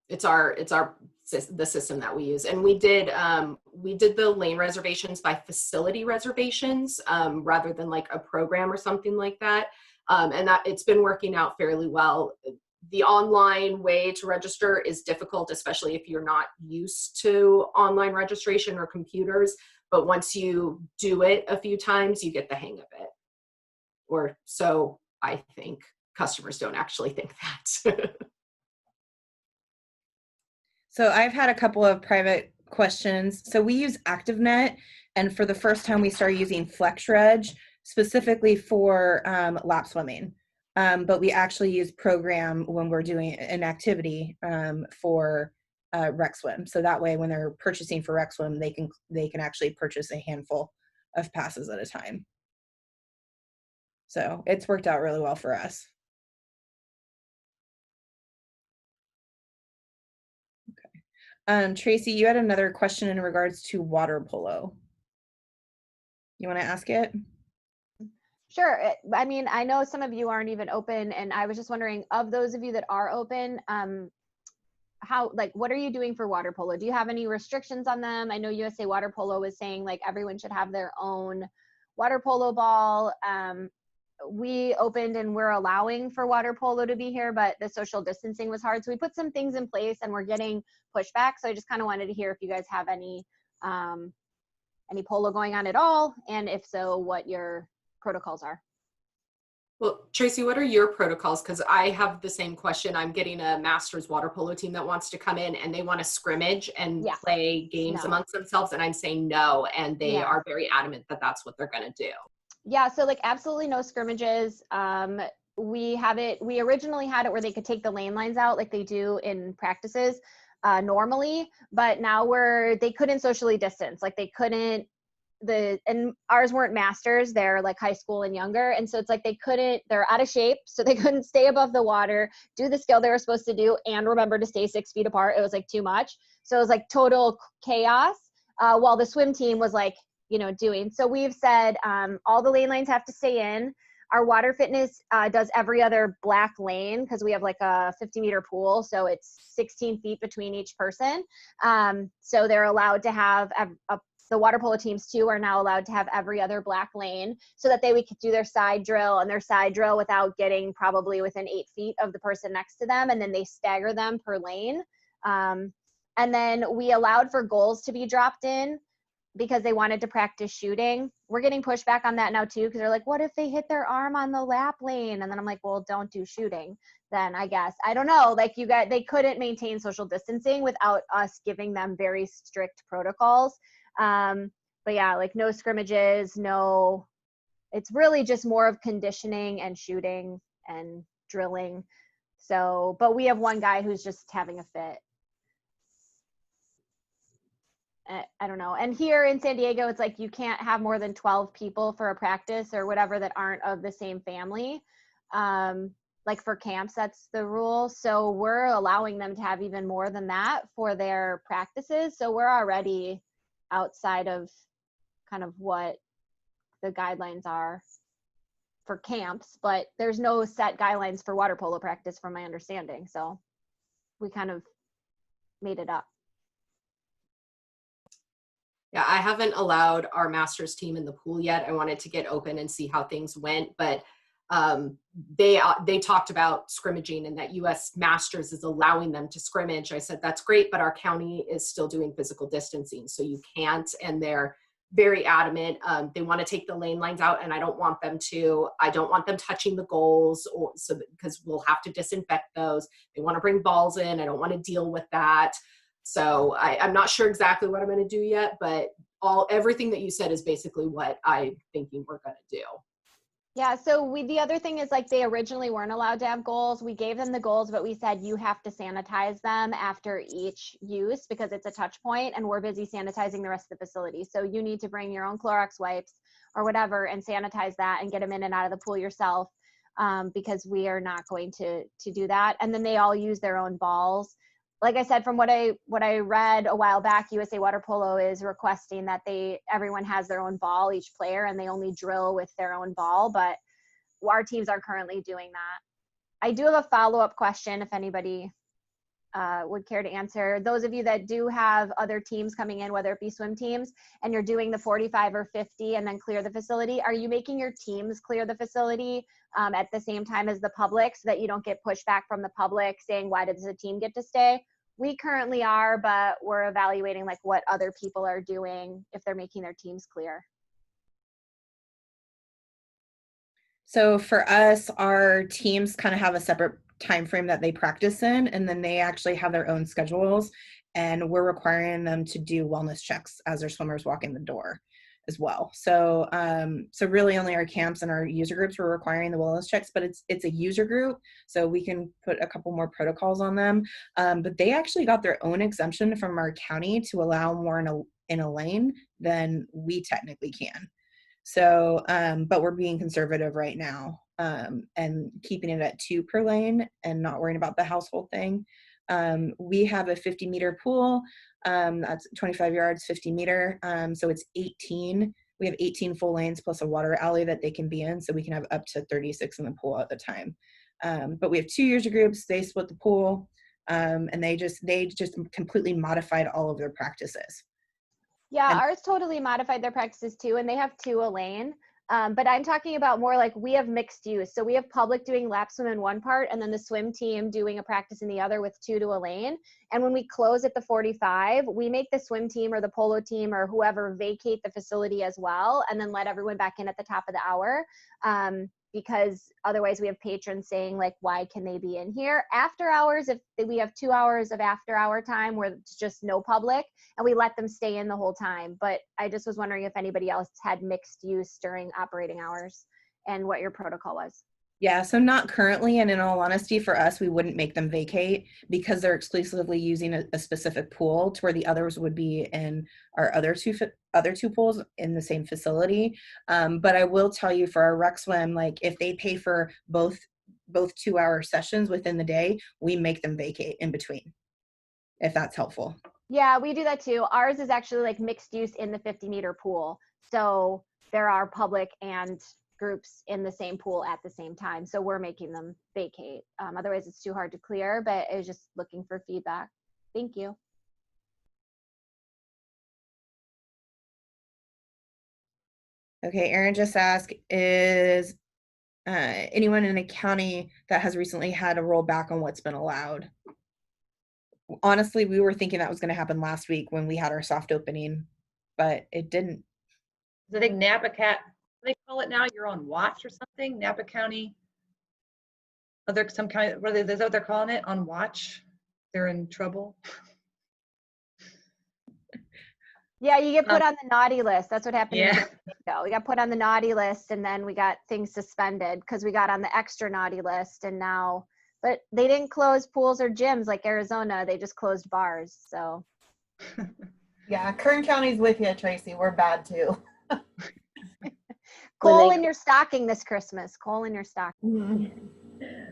It's the system that we use. And we did the lane reservations by facility reservations, rather than like a program or something like that. And that it's been working out fairly well. The online way to register is difficult, especially if you're not used to online registration or computers. But once you do it a few times, you get the hang of it. Or so I think. Customers don't actually think that. So I've had a couple of private questions. So we use ActiveNet, and for the first time we started using FlexReg specifically for lap swimming. But we actually use Program when we're doing an activity for rec swim. So that way when they're purchasing for rec swim, they can actually purchase a handful of passes at a time. So it's worked out really well for us. Tracy, you had another question in regards to water polo. You want to ask it? Sure. I mean, I know some of you aren't even open, and I was just wondering, of those of you that are open, how, like, what are you doing for water polo? Do you have any restrictions on them? I know USA Water Polo was saying like everyone should have their own water polo ball. We opened and we're allowing for water polo to be here, but the social distancing was hard. So we put some things in place and we're getting pushback. So I just kind of wanted to hear if you guys have any polo going on at all, and if so, what your protocols are. Well, Tracy, what are your protocols? Because I have the same question. I'm getting a master's water polo team that wants to come in and they want to scrimmage and Yeah. play games No. amongst themselves. And I'm saying no. And they Yeah. are very adamant that that's what they're going to do. Yeah, so like absolutely no scrimmages. We originally had it where they could take the lane lines out like they do in practices normally, but now they couldn't socially distance. Like they couldn't, and ours weren't masters, they're like high school and younger. And so it's like they're out of shape. So they couldn't stay above the water, do the skill they were supposed to do, and remember to stay 6 feet apart. It was like too much. So it was like total chaos while the swim team was like, doing. So we've said all the lane lines have to stay in. Our water fitness does every other black lane because we have like a 50-meter pool. So it's 16 feet between each person. So they're allowed to have the water polo teams too are now allowed to have every other black lane so that we could do their side drill without getting probably within 8 feet of the person next to them. And then they stagger them per lane. And then we allowed for goals to be dropped in because they wanted to practice shooting. We're getting pushback on that now too, because they're like, what if they hit their arm on the lap lane? And then I'm like, well, don't do shooting then, I guess. I don't know. Like they couldn't maintain social distancing without us giving them very strict protocols. But yeah, like no scrimmages, it's really just more of conditioning and shooting and drilling. So, but we have one guy who's just having a fit. I don't know. And here in San Diego, it's like you can't have more than 12 people for a practice or whatever that aren't of the same family. Like for camps, that's the rule. So we're allowing them to have even more than that for their practices. So we're already outside of kind of what the guidelines are for camps, but there's no set guidelines for water polo practice from my understanding. So we kind of made it up. Yeah, I haven't allowed our master's team in the pool yet. I wanted to get open and see how things went, but they talked about scrimmaging and that US Masters is allowing them to scrimmage. I said, that's great, but our county is still doing physical distancing, so you can't. And they're very adamant. They want to take the lane lines out, and I don't want them touching the goals, because we'll have to disinfect those. They want to bring balls in. I don't want to deal with that. So I'm not sure exactly what I'm going to do yet, but everything that you said is basically what I'm thinking we're going to do. Yeah, so the other thing is like they originally weren't allowed to have goals. We gave them the goals, but we said you have to sanitize them after each use because it's a touch point and we're busy sanitizing the rest of the facility. So you need to bring your own Clorox wipes or whatever and sanitize that and get them in and out of the pool yourself because we are not going to do that. And then they all use their own balls. Like I said, from what I read a while back, USA Water Polo is requesting that everyone has their own ball, each player, and they only drill with their own ball, but our teams are currently doing that. I do have a follow-up question if anybody would care to answer. Those of you that do have other teams coming in, whether it be swim teams, and you're doing the 45 or 50 and then clear the facility, are you making your teams clear the facility at the same time as the public so that you don't get pushback from the public saying, why does the team get to stay? We currently are, but we're evaluating like what other people are doing if they're making their teams clear. So for us, our teams kind of have a separate time frame that they practice in, and then they actually have their own schedules, and we're requiring them to do wellness checks as their swimmers walk in the door as well. So so really only our camps and our user groups were requiring the wellness checks, but it's a user group, so we can put a couple more protocols on them. But they actually got their own exemption from our county to allow more in a lane than we technically can. So, but we're being conservative right now and keeping it at 2 per lane and not worrying about the household thing. We have a 50-meter pool. That's 25 yards, 50 meter. So it's 18. We have 18 full lanes plus a water alley that they can be in. So we can have up to 36 in the pool at the time. But we have 2 user groups. They split the pool, and they just completely modified all of their practices. Yeah, And- ours totally modified their practices too, and they have 2 a lane. But I'm talking about more like we have mixed use. So we have public doing lap swim in one part and then the swim team doing a practice in the other with 2 to a lane. And when we close at the 45, we make the swim team or the polo team or whoever vacate the facility as well and then let everyone back in at the top of the hour. Because otherwise we have patrons saying like, why can they be in here? After hours, if we have 2 hours of after hour time where it's just no public and we let them stay in the whole time. But I just was wondering if anybody else had mixed use during operating hours and what your protocol was. Yeah, so not currently, and in all honesty, for us, we wouldn't make them vacate because they're exclusively using a specific pool, to where the others would be in our other two pools in the same facility. But I will tell you, for our rec swim, like if they pay for both 2-hour sessions within the day, we make them vacate in between, if that's helpful. Yeah, we do that too. Ours is actually like mixed use in the 50-meter pool. So there are public and groups in the same pool at the same time. So we're making them vacate. Otherwise it's too hard to clear, but I was just looking for feedback. Thank you. Okay, Aaron just asked, is anyone in a county that has recently had a rollback on what's been allowed? Honestly, we were thinking that was going to happen last week when we had our soft opening, but it didn't. I think Napa Cat, they call it now, you're on watch or something, Napa County. Other some kind of, is that what they're calling it, on watch? They're in trouble. Yeah, you get put on the naughty list. That's what happened in Yeah. San Diego. We got put on the naughty list and then we got things suspended because we got on the extra naughty list and now, but they didn't close pools or gyms like Arizona. They just closed bars. So Yeah, Kern County's with you, Tracy. We're bad too. coal in your stocking this Christmas. Coal in your stocking. Mm-hmm.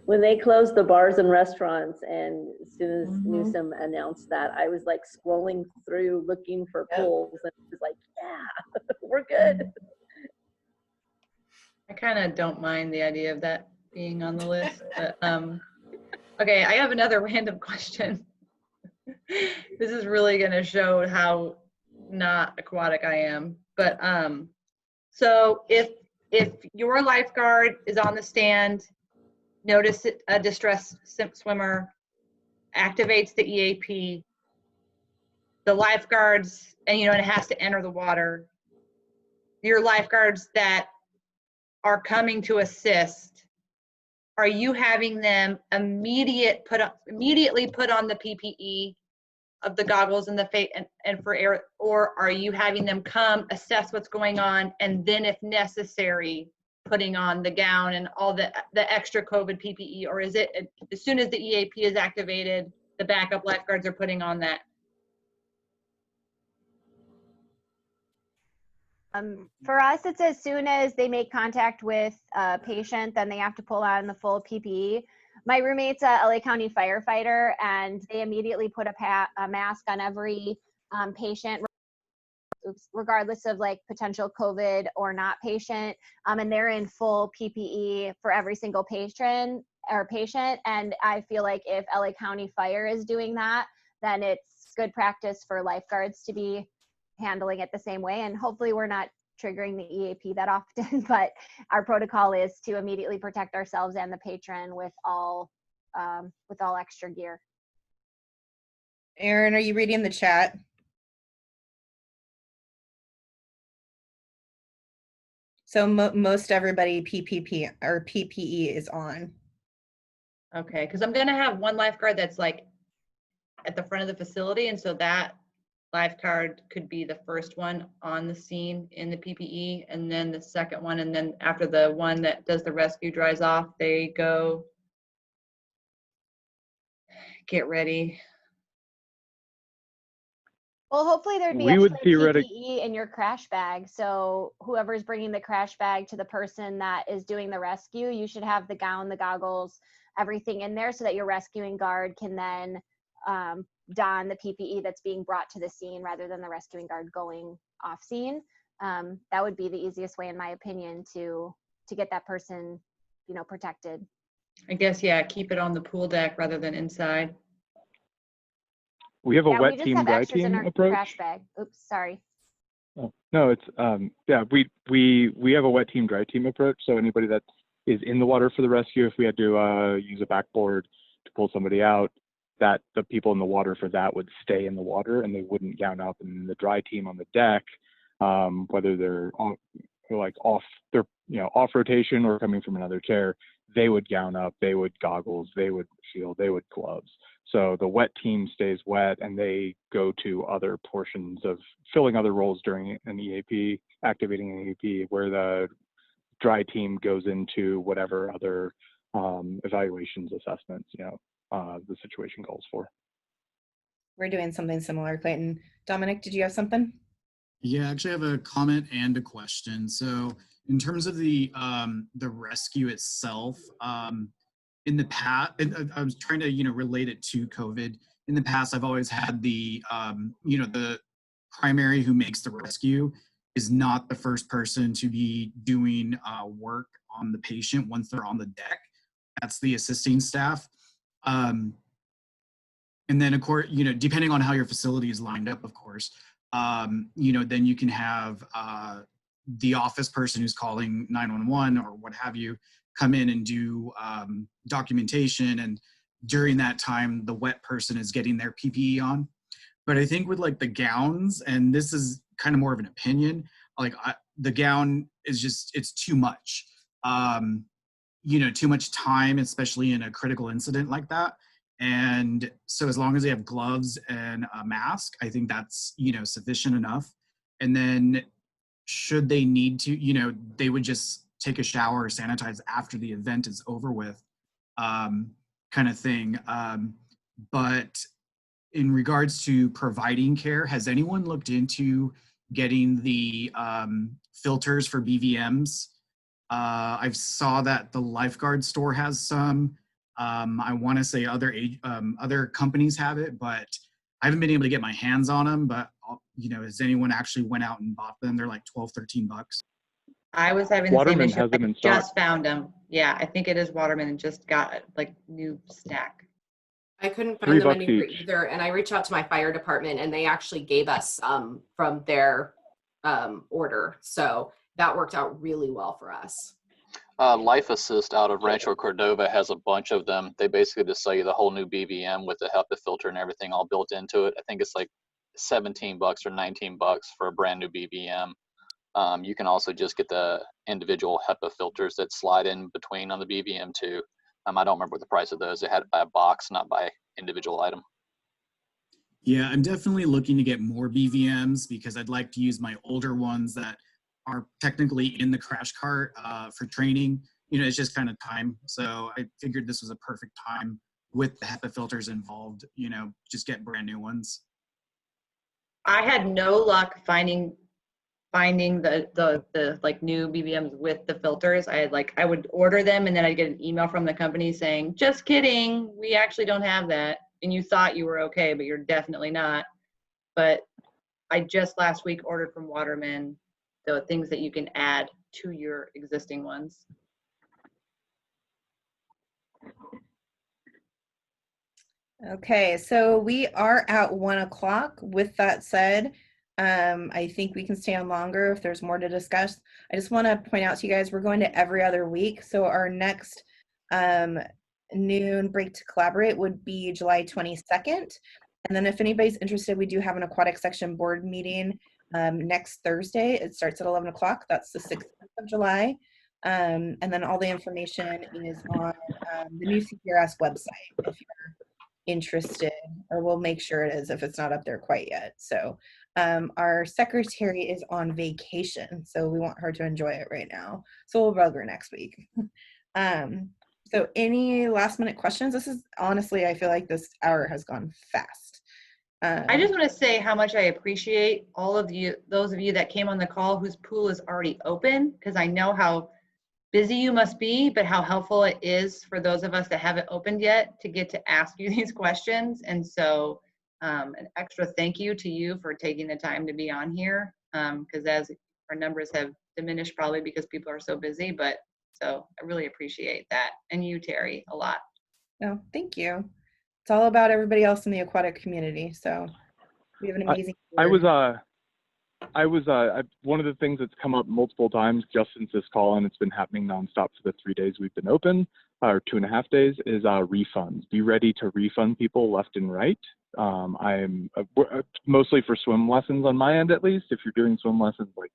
When they closed the bars and restaurants, and as soon as Newsom announced that, I was like scrolling through looking for pools, and it was like, yeah, we're good. I kind of don't mind the idea of that being on the list, but okay, I have another random question. This is really going to show how not aquatic I am, but so if your lifeguard is on the stand, notice a distressed swimmer, activates the EAP, the lifeguards, and and it has to enter the water, your lifeguards that are coming to assist, are you having them immediately put on the PPE of the goggles and the face and for air, or are you having them come assess what's going on and then if necessary putting on the gown and all the extra COVID PPE, or is it as soon as the EAP is activated, the backup lifeguards are putting on that? For us, it's as soon as they make contact with a patient, then they have to pull on the full PPE. My roommate's a LA County firefighter, and they immediately put a mask on every patient, regardless of like potential COVID or not patient. And they're in full PPE for every single patient. And I feel like if LA County Fire is doing that, then it's good practice for lifeguards to be handling it the same way. And hopefully we're not triggering the EAP that often, but our protocol is to immediately protect ourselves and the patron with all extra gear. Aaron, are you reading the chat? So most everybody PPE is on. Okay, because I'm going to have one lifeguard that's like at the front of the facility, and so that lifeguard could be the first one on the scene in the PPE, and then the second one, and then after the one that does the rescue dries off, they go get ready. Well, hopefully there'd be We would extra theoretic- PPE in your crash bag. So whoever's bringing the crash bag to the person that is doing the rescue, you should have the gown, the goggles, everything in there so that your rescuing guard can then don the PPE that's being brought to the scene rather than the rescuing guard going off scene. That would be the easiest way, in my opinion, to get that person, you know, protected. I guess, yeah, keep it on the pool deck rather than inside. We have a Yeah, wet we just team, have dry extras in team our approach. trash bag. Oops, sorry. Oh, no, it's yeah, we have a wet team, dry team approach. So anybody that is in the water for the rescue, if we had to use a backboard to pull somebody out, that the people in the water for that would stay in the water and they wouldn't gown up. And the dry team on the deck, whether they're on, like off, they're, you know, off rotation or coming from another chair, they would gown up, they would goggles, they would shield, they would gloves. So the wet team stays wet and they go to other portions of filling other roles during an EAP, activating an EAP, where the dry team goes into whatever other evaluations, assessments, you know, the situation calls for. We're doing something similar, Clayton. Dominic, did you have something? Yeah, actually, I have a comment and a question. So, in terms of the rescue itself, in the past, I was trying to, you know, relate it to COVID. In the past, I've always had the, you know, the primary who makes the rescue is not the first person to be doing work on the patient once they're on the deck. That's the assisting staff. And then, of course, you know, depending on how your facility is lined up, of course, you know, then you can have the office person who's calling 911 or what have you come in and do documentation. And during that time, the wet person is getting their PPE on. But I think with like the gowns, and this is kind of more of an opinion, like the gown is just, it's too much. You know, too much time, especially in a critical incident like that. And so as long as they have gloves and a mask, I think that's, you know, sufficient enough. And then should they need to, you know, they would just take a shower or sanitize after the event is over with, kind of thing. But in regards to providing care, has anyone looked into getting the filters for BVMs? I saw that the lifeguard store has some. I want to say other companies have it, but I haven't been able to get my hands on them. But you know, has anyone actually went out and bought them? They're like $12-13. I was having the same Waterman issue. has them I in stock. just found them. Yeah, I think it is Waterman and just got like new stack. I couldn't find them $3 anywhere each. either. And I reached out to my fire department and they actually gave us from their order. So that worked out really well for us. Life Assist out of Rancho Cordova has a bunch of them. They basically just sell you the whole new BVM with the HEPA filter and everything all built into it. I think it's like $17 or $19 for a brand new BVM. You can also just get the individual HEPA filters that slide in between on the BVM too. I don't remember the price of those. They had it by a box, not by individual item. Yeah, I'm definitely looking to get more BVMs because I'd like to use my older ones that are technically in the crash cart for training. You know, it's just kind of time. So I figured this was a perfect time with the HEPA filters involved, you know, just get brand new ones. I had no luck finding the like new BVMs with the filters. I would order them and then I'd get an email from the company saying, just kidding, we actually don't have that. And you thought you were okay, but you're definitely not. But I just last week ordered from Waterman the things that you can add to your existing ones. Okay, so we are at 1 o'clock. With that said, I think we can stay on longer if there's more to discuss. I just want to point out to you guys, we're going to every other week. So our next noon break to collaborate would be July 22nd. And then if anybody's interested, we do have an aquatic section board meeting next Thursday. It starts at 11 o'clock. That's the 6th of July. And then all the information is on the new CPRS website if you're interested, or we'll make sure it is if it's not up there quite yet. So our secretary is on vacation, so we want her to enjoy it right now. So we'll bug her next week. So any last minute questions? This is honestly, I feel like this hour has gone fast. I just want to say how much I appreciate all of you, those of you that came on the call whose pool is already open, because I know how busy you must be, but how helpful it is for those of us that haven't opened yet to get to ask you these questions. And so an extra thank you to you for taking the time to be on here, because as our numbers have diminished probably because people are so busy, but so I really appreciate that. And you, Terry, a lot. Oh, thank you. It's all about everybody else in the aquatic community. So we have an amazing one of the things that's come up multiple times just since this call, and it's been happening nonstop for the 3 days we've been open, or 2.5 days, is refunds. Be ready to refund people left and right. I'm mostly for swim lessons on my end, at least. If you're doing swim lessons, like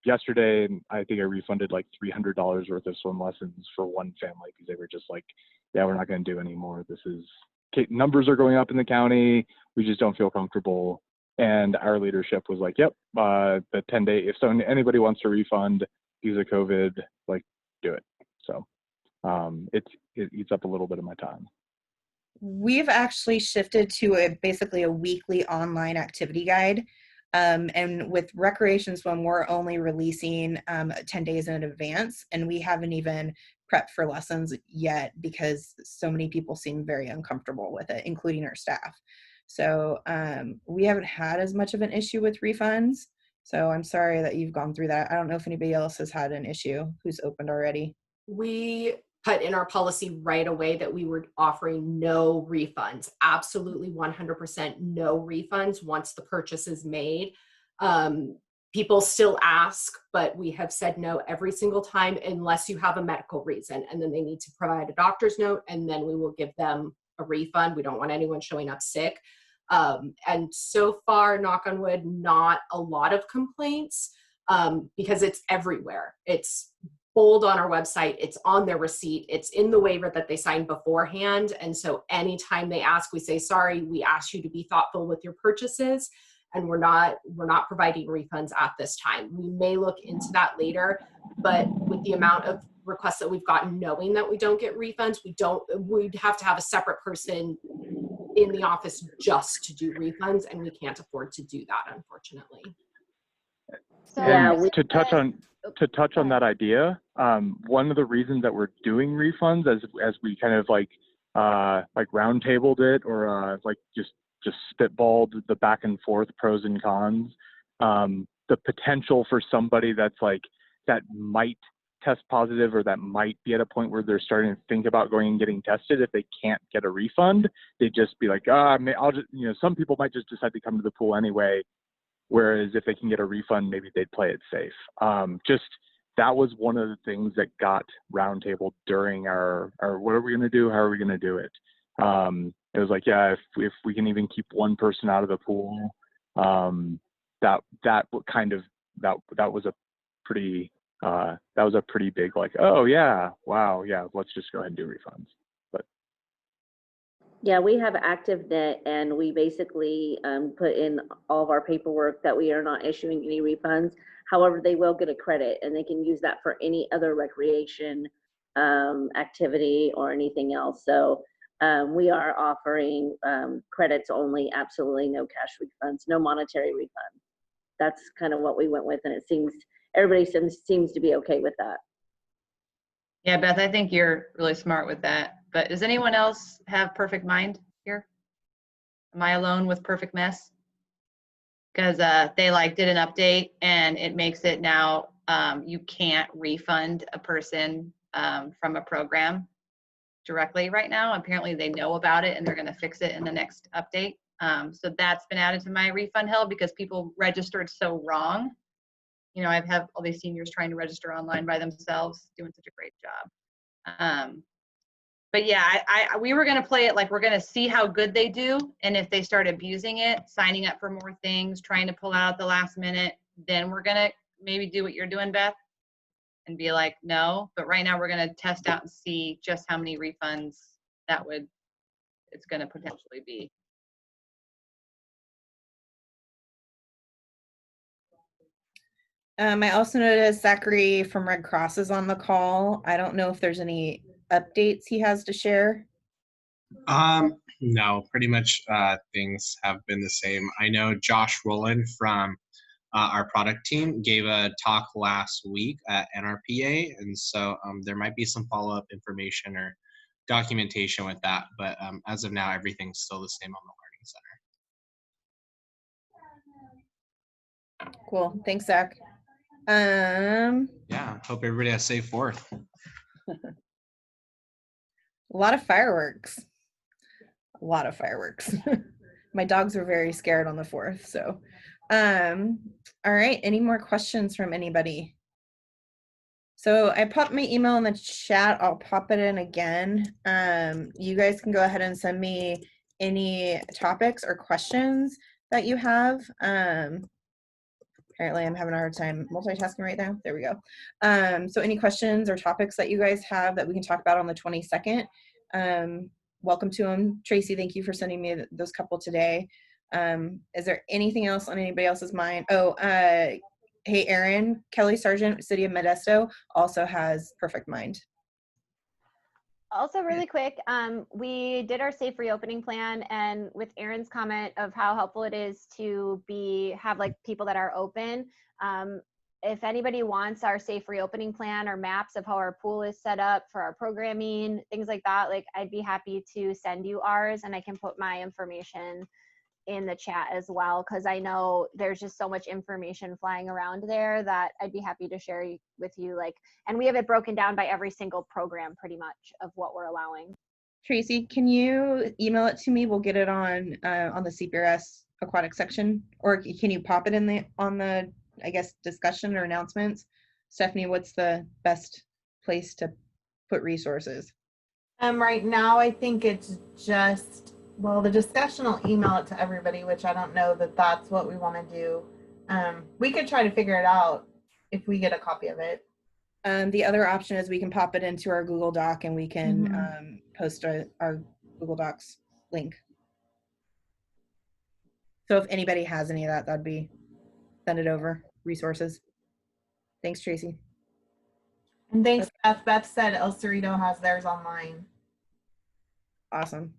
yesterday, I think I refunded like $300 worth of swim lessons for one family because they were just like, yeah, we're not going to do anymore. This is, numbers are going up in the county. We just don't feel comfortable. And our leadership was like, yep, the 10-day, if anybody wants to refund because of COVID, like, do it. So it eats up a little bit of my time. We've actually shifted to basically a weekly online activity guide. And with Recreation Swim, we're only releasing 10 days in advance, and we haven't even prepped for lessons yet because so many people seem very uncomfortable with it, including our staff. So we haven't had as much of an issue with refunds. So I'm sorry that you've gone through that. I don't know if anybody else has had an issue who's opened already. We put in our policy right away that we were offering no refunds, absolutely 100% no refunds once the purchase is made. People still ask, but we have said no every single time unless you have a medical reason, and then they need to provide a doctor's note, and then we will give them a refund. We don't want anyone showing up sick. And so far, knock on wood, not a lot of complaints because it's everywhere. It's bold on our website, it's on their receipt, it's in the waiver that they signed beforehand. And so anytime they ask, we say, sorry, we asked you to be thoughtful with your purchases, and we're not providing refunds at this time. We may look into that later, but with the amount of requests that we've gotten knowing that we don't get refunds, we'd have to have a separate person in the office just to do refunds, and we can't afford to do that, unfortunately. So And to touch on that idea, one of the reasons that we're doing refunds as we kind of like roundtabled it, or like just spitballed the back and forth pros and cons, the potential for somebody that might test positive, or that might be at a point where they're starting to think about going and getting tested. If they can't get a refund, they just be like, I'll just, some people might just decide to come to the pool anyway. Whereas if they can get a refund, maybe they'd play it safe. That was one of the things that got roundtable during our what are we going to do? How are we going to do it? It was like, yeah, if we can even keep one person out of the pool, that was a pretty big, like, oh yeah, wow, yeah, let's just go ahead and do refunds. But yeah, we have ActiveNet, and we basically put in all of our paperwork that we are not issuing any refunds. However, they will get a credit, and they can use that for any other recreation activity or anything else. So we are offering credits only, absolutely no cash refunds, no monetary refund. That's kind of what we went with, and it seems everybody seems to be okay with that. Yeah, Beth, I think you're really smart with that. But does anyone else have perfect mind here? Am I alone with perfect mess? Because they did an update, and it makes it now you can't refund a person from a program directly right now. Apparently they know about it, and they're going to fix it in the next update. So that's been added to my refund hill because people registered so wrong. I have all these seniors trying to register online by themselves, doing such a great job. But yeah, we were going to play it like we're going to see how good they do. And if they start abusing it, signing up for more things, trying to pull out at the last minute, then we're going to maybe do what you're doing, Beth, and be like, no. But right now we're going to test out and see just how many refunds it's going to potentially be. I also noticed Zachary from Red Cross is on the call. I don't know if there's any updates he has to share. No, pretty much things have been the same. I know Josh Rowland from our product team, gave a talk last week at NRPA, and so there might be some follow-up information or documentation with that, but as of now, everything's still the same on the Learning Center. Cool. Thanks, Zach. Yeah, hope everybody has a safe 4th. A lot of fireworks. A lot of fireworks. My dogs were very scared on the 4th. So, all right. Any more questions from anybody? So I popped my email in the chat. I'll pop it in again. You guys can go ahead and send me any topics or questions that you have. Apparently I'm having a hard time multitasking right now. There we go. So any questions or topics that you guys have that we can talk about on the 22nd, welcome to them. Tracy, thank you for sending me those couple today. Is there anything else on anybody else's mind? Oh, hey, Erin, Kelly Sargent, City of Modesto, also has Perfect Mind. Also, really quick, we did our safe reopening plan, and with Erin's comment of how helpful it is to have like people that are open. If anybody wants our safe reopening plan or maps of how our pool is set up for our programming, things like that, like I'd be happy to send you ours, and I can put my information in the chat as well, because I know there's just so much information flying around there that I'd be happy to share with you. Like, and we have it broken down by every single program pretty much of what we're allowing. Tracy, can you email it to me? We'll get it on the CPRS aquatic section, or can you pop it in on the I guess discussion or announcements? Stephanie, what's the best place to put resources? Right now, I think it's just, well, the discussion will email it to everybody, which I don't know that that's what we want to do. We could try to figure it out if we get a copy of it. The other option is we can pop it into our Google Doc and we can post our Google Docs link. So if anybody has any of that, that'd be, send it over, resources. Thanks, Tracy. And thanks, Beth. Beth said El Cerrito has theirs online. Awesome.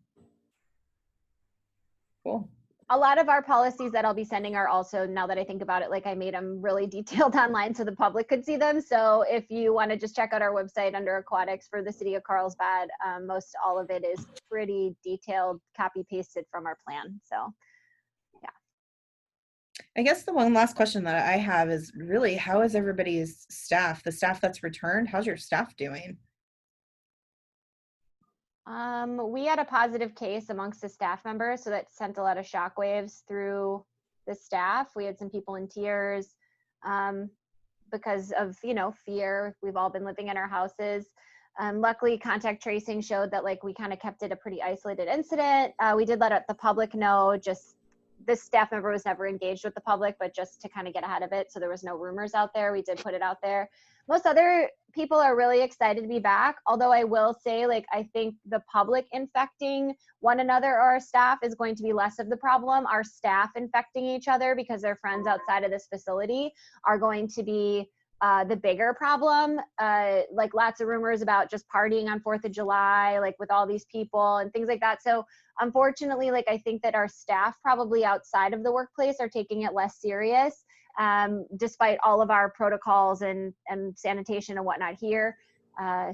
Cool. A lot of our policies that I'll be sending are also, now that I think about it, like I made them really detailed online so the public could see them. So if you want to just check out our website under Aquatics for the city of Carlsbad, most all of it is pretty detailed, copy pasted from our plan. So yeah. I guess the one last question that I have is really, how is everybody's staff, the staff that's returned, how's your staff doing? We had a positive case amongst the staff members, so that sent a lot of shockwaves through the staff. We had some people in tears because of, fear. We've all been living in our houses. Luckily, contact tracing showed that like we kind of kept it a pretty isolated incident. We did let the public know, just this staff member was never engaged with the public, but just to kind of get ahead of it. So there was no rumors out there. We did put it out there. Most other people are really excited to be back. Although I will say, like, I think the public infecting one another or our staff is going to be less of the problem. Our staff infecting each other because they're friends outside of this facility are going to be the bigger problem. Like lots of rumors about just partying on 4th of July, like with all these people and things like that. So unfortunately, like I think that our staff probably outside of the workplace are taking it less serious, despite all of our protocols and sanitation and whatnot here.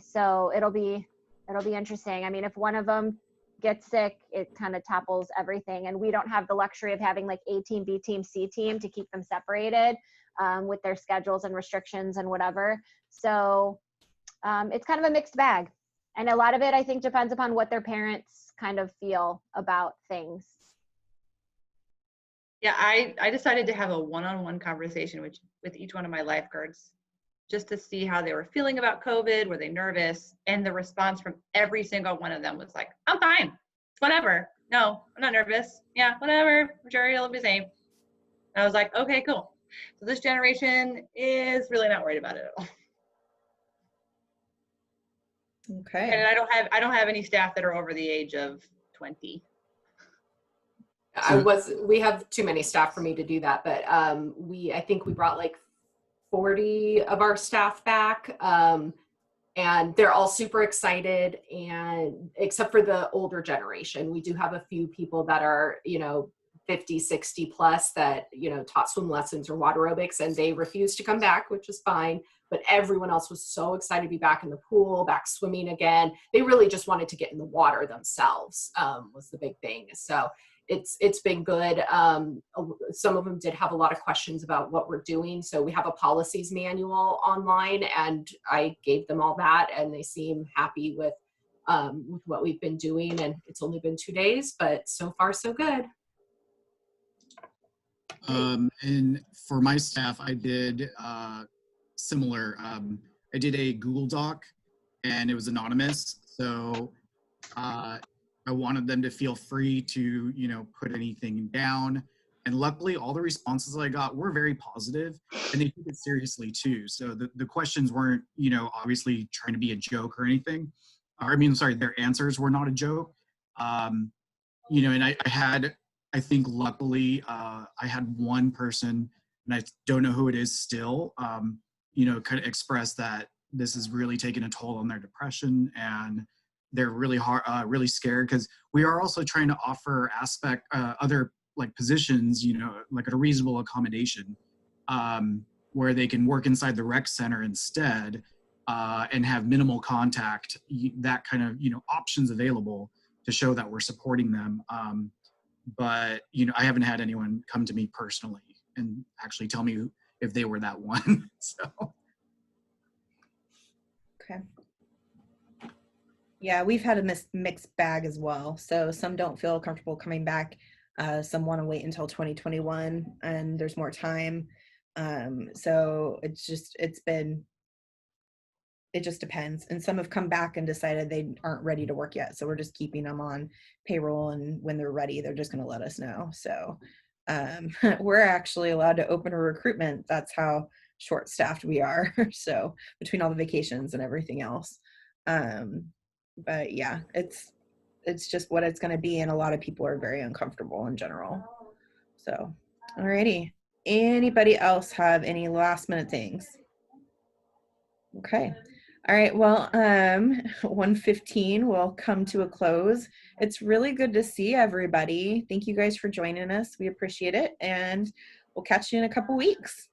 So it'll be interesting. I mean, if one of them gets sick, it kind of topples everything. And we don't have the luxury of having like A team, B team, C team to keep them separated with their schedules and restrictions and whatever. So it's kind of a mixed bag. And a lot of it, I think, depends upon what their parents kind of feel about things. Yeah, I decided to have a one-on-one conversation with each one of my lifeguards just to see how they were feeling about COVID. Were they nervous? And the response from every single one of them was like, I'm fine. It's whatever. No, I'm not nervous. Yeah, whatever. I'm sure it'll be safe. And I was like, okay, cool. So this generation is really not worried about it at all. Okay. And I don't have any staff that are over the age of 20. We have too many staff for me to do that, but I think we brought like 40 of our staff back, and they're all super excited, and except for the older generation. We do have a few people that are, 50, 60 plus that, you know, taught swim lessons or water aerobics, and they refused to come back, which is fine. But everyone else was so excited to be back in the pool, back swimming again. They really just wanted to get in the water themselves, was the big thing. So it's been good. Some of them did have a lot of questions about what we're doing. So we have a policies manual online, and I gave them all that, and they seem happy with what we've been doing. And it's only been 2 days, but so far so good. And for my staff, I did similar. I did a Google Doc, and it was anonymous. So I wanted them to feel free to, you know, put anything down. And luckily, all the responses I got were very positive, and they took it seriously too. So the questions weren't, you know, obviously trying to be a joke or anything. I mean, sorry, their answers were not a joke. You know, and I think luckily, I had one person, and I don't know who it is still, you know, kind of express that this is really taking a toll on their depression, and they're really really scared, because we are also trying to offer other like positions, you know, like a reasonable accommodation, where they can work inside the rec center instead, and have minimal contact, that kind of, you know, options available to show that we're supporting them. But, you know, I haven't had anyone come to me personally and actually tell me if they were that one. So. Okay. Yeah, we've had a mixed bag as well. So some don't feel comfortable coming back. Some want to wait until 2021 and there's more time. So it just depends. And some have come back and decided they aren't ready to work yet. So we're just keeping them on payroll, and when they're ready, they're just going to let us know. So we're actually allowed to open a recruitment. That's how short-staffed we are. So between all the vacations and everything else. But yeah, it's just what it's going to be. And a lot of people are very uncomfortable in general. So, alrighty. Anybody else have any last minute things? Okay. All right. Well, 1:15 will come to a close. It's really good to see everybody. Thank you guys for joining us. We appreciate it. And we'll catch you in a couple weeks.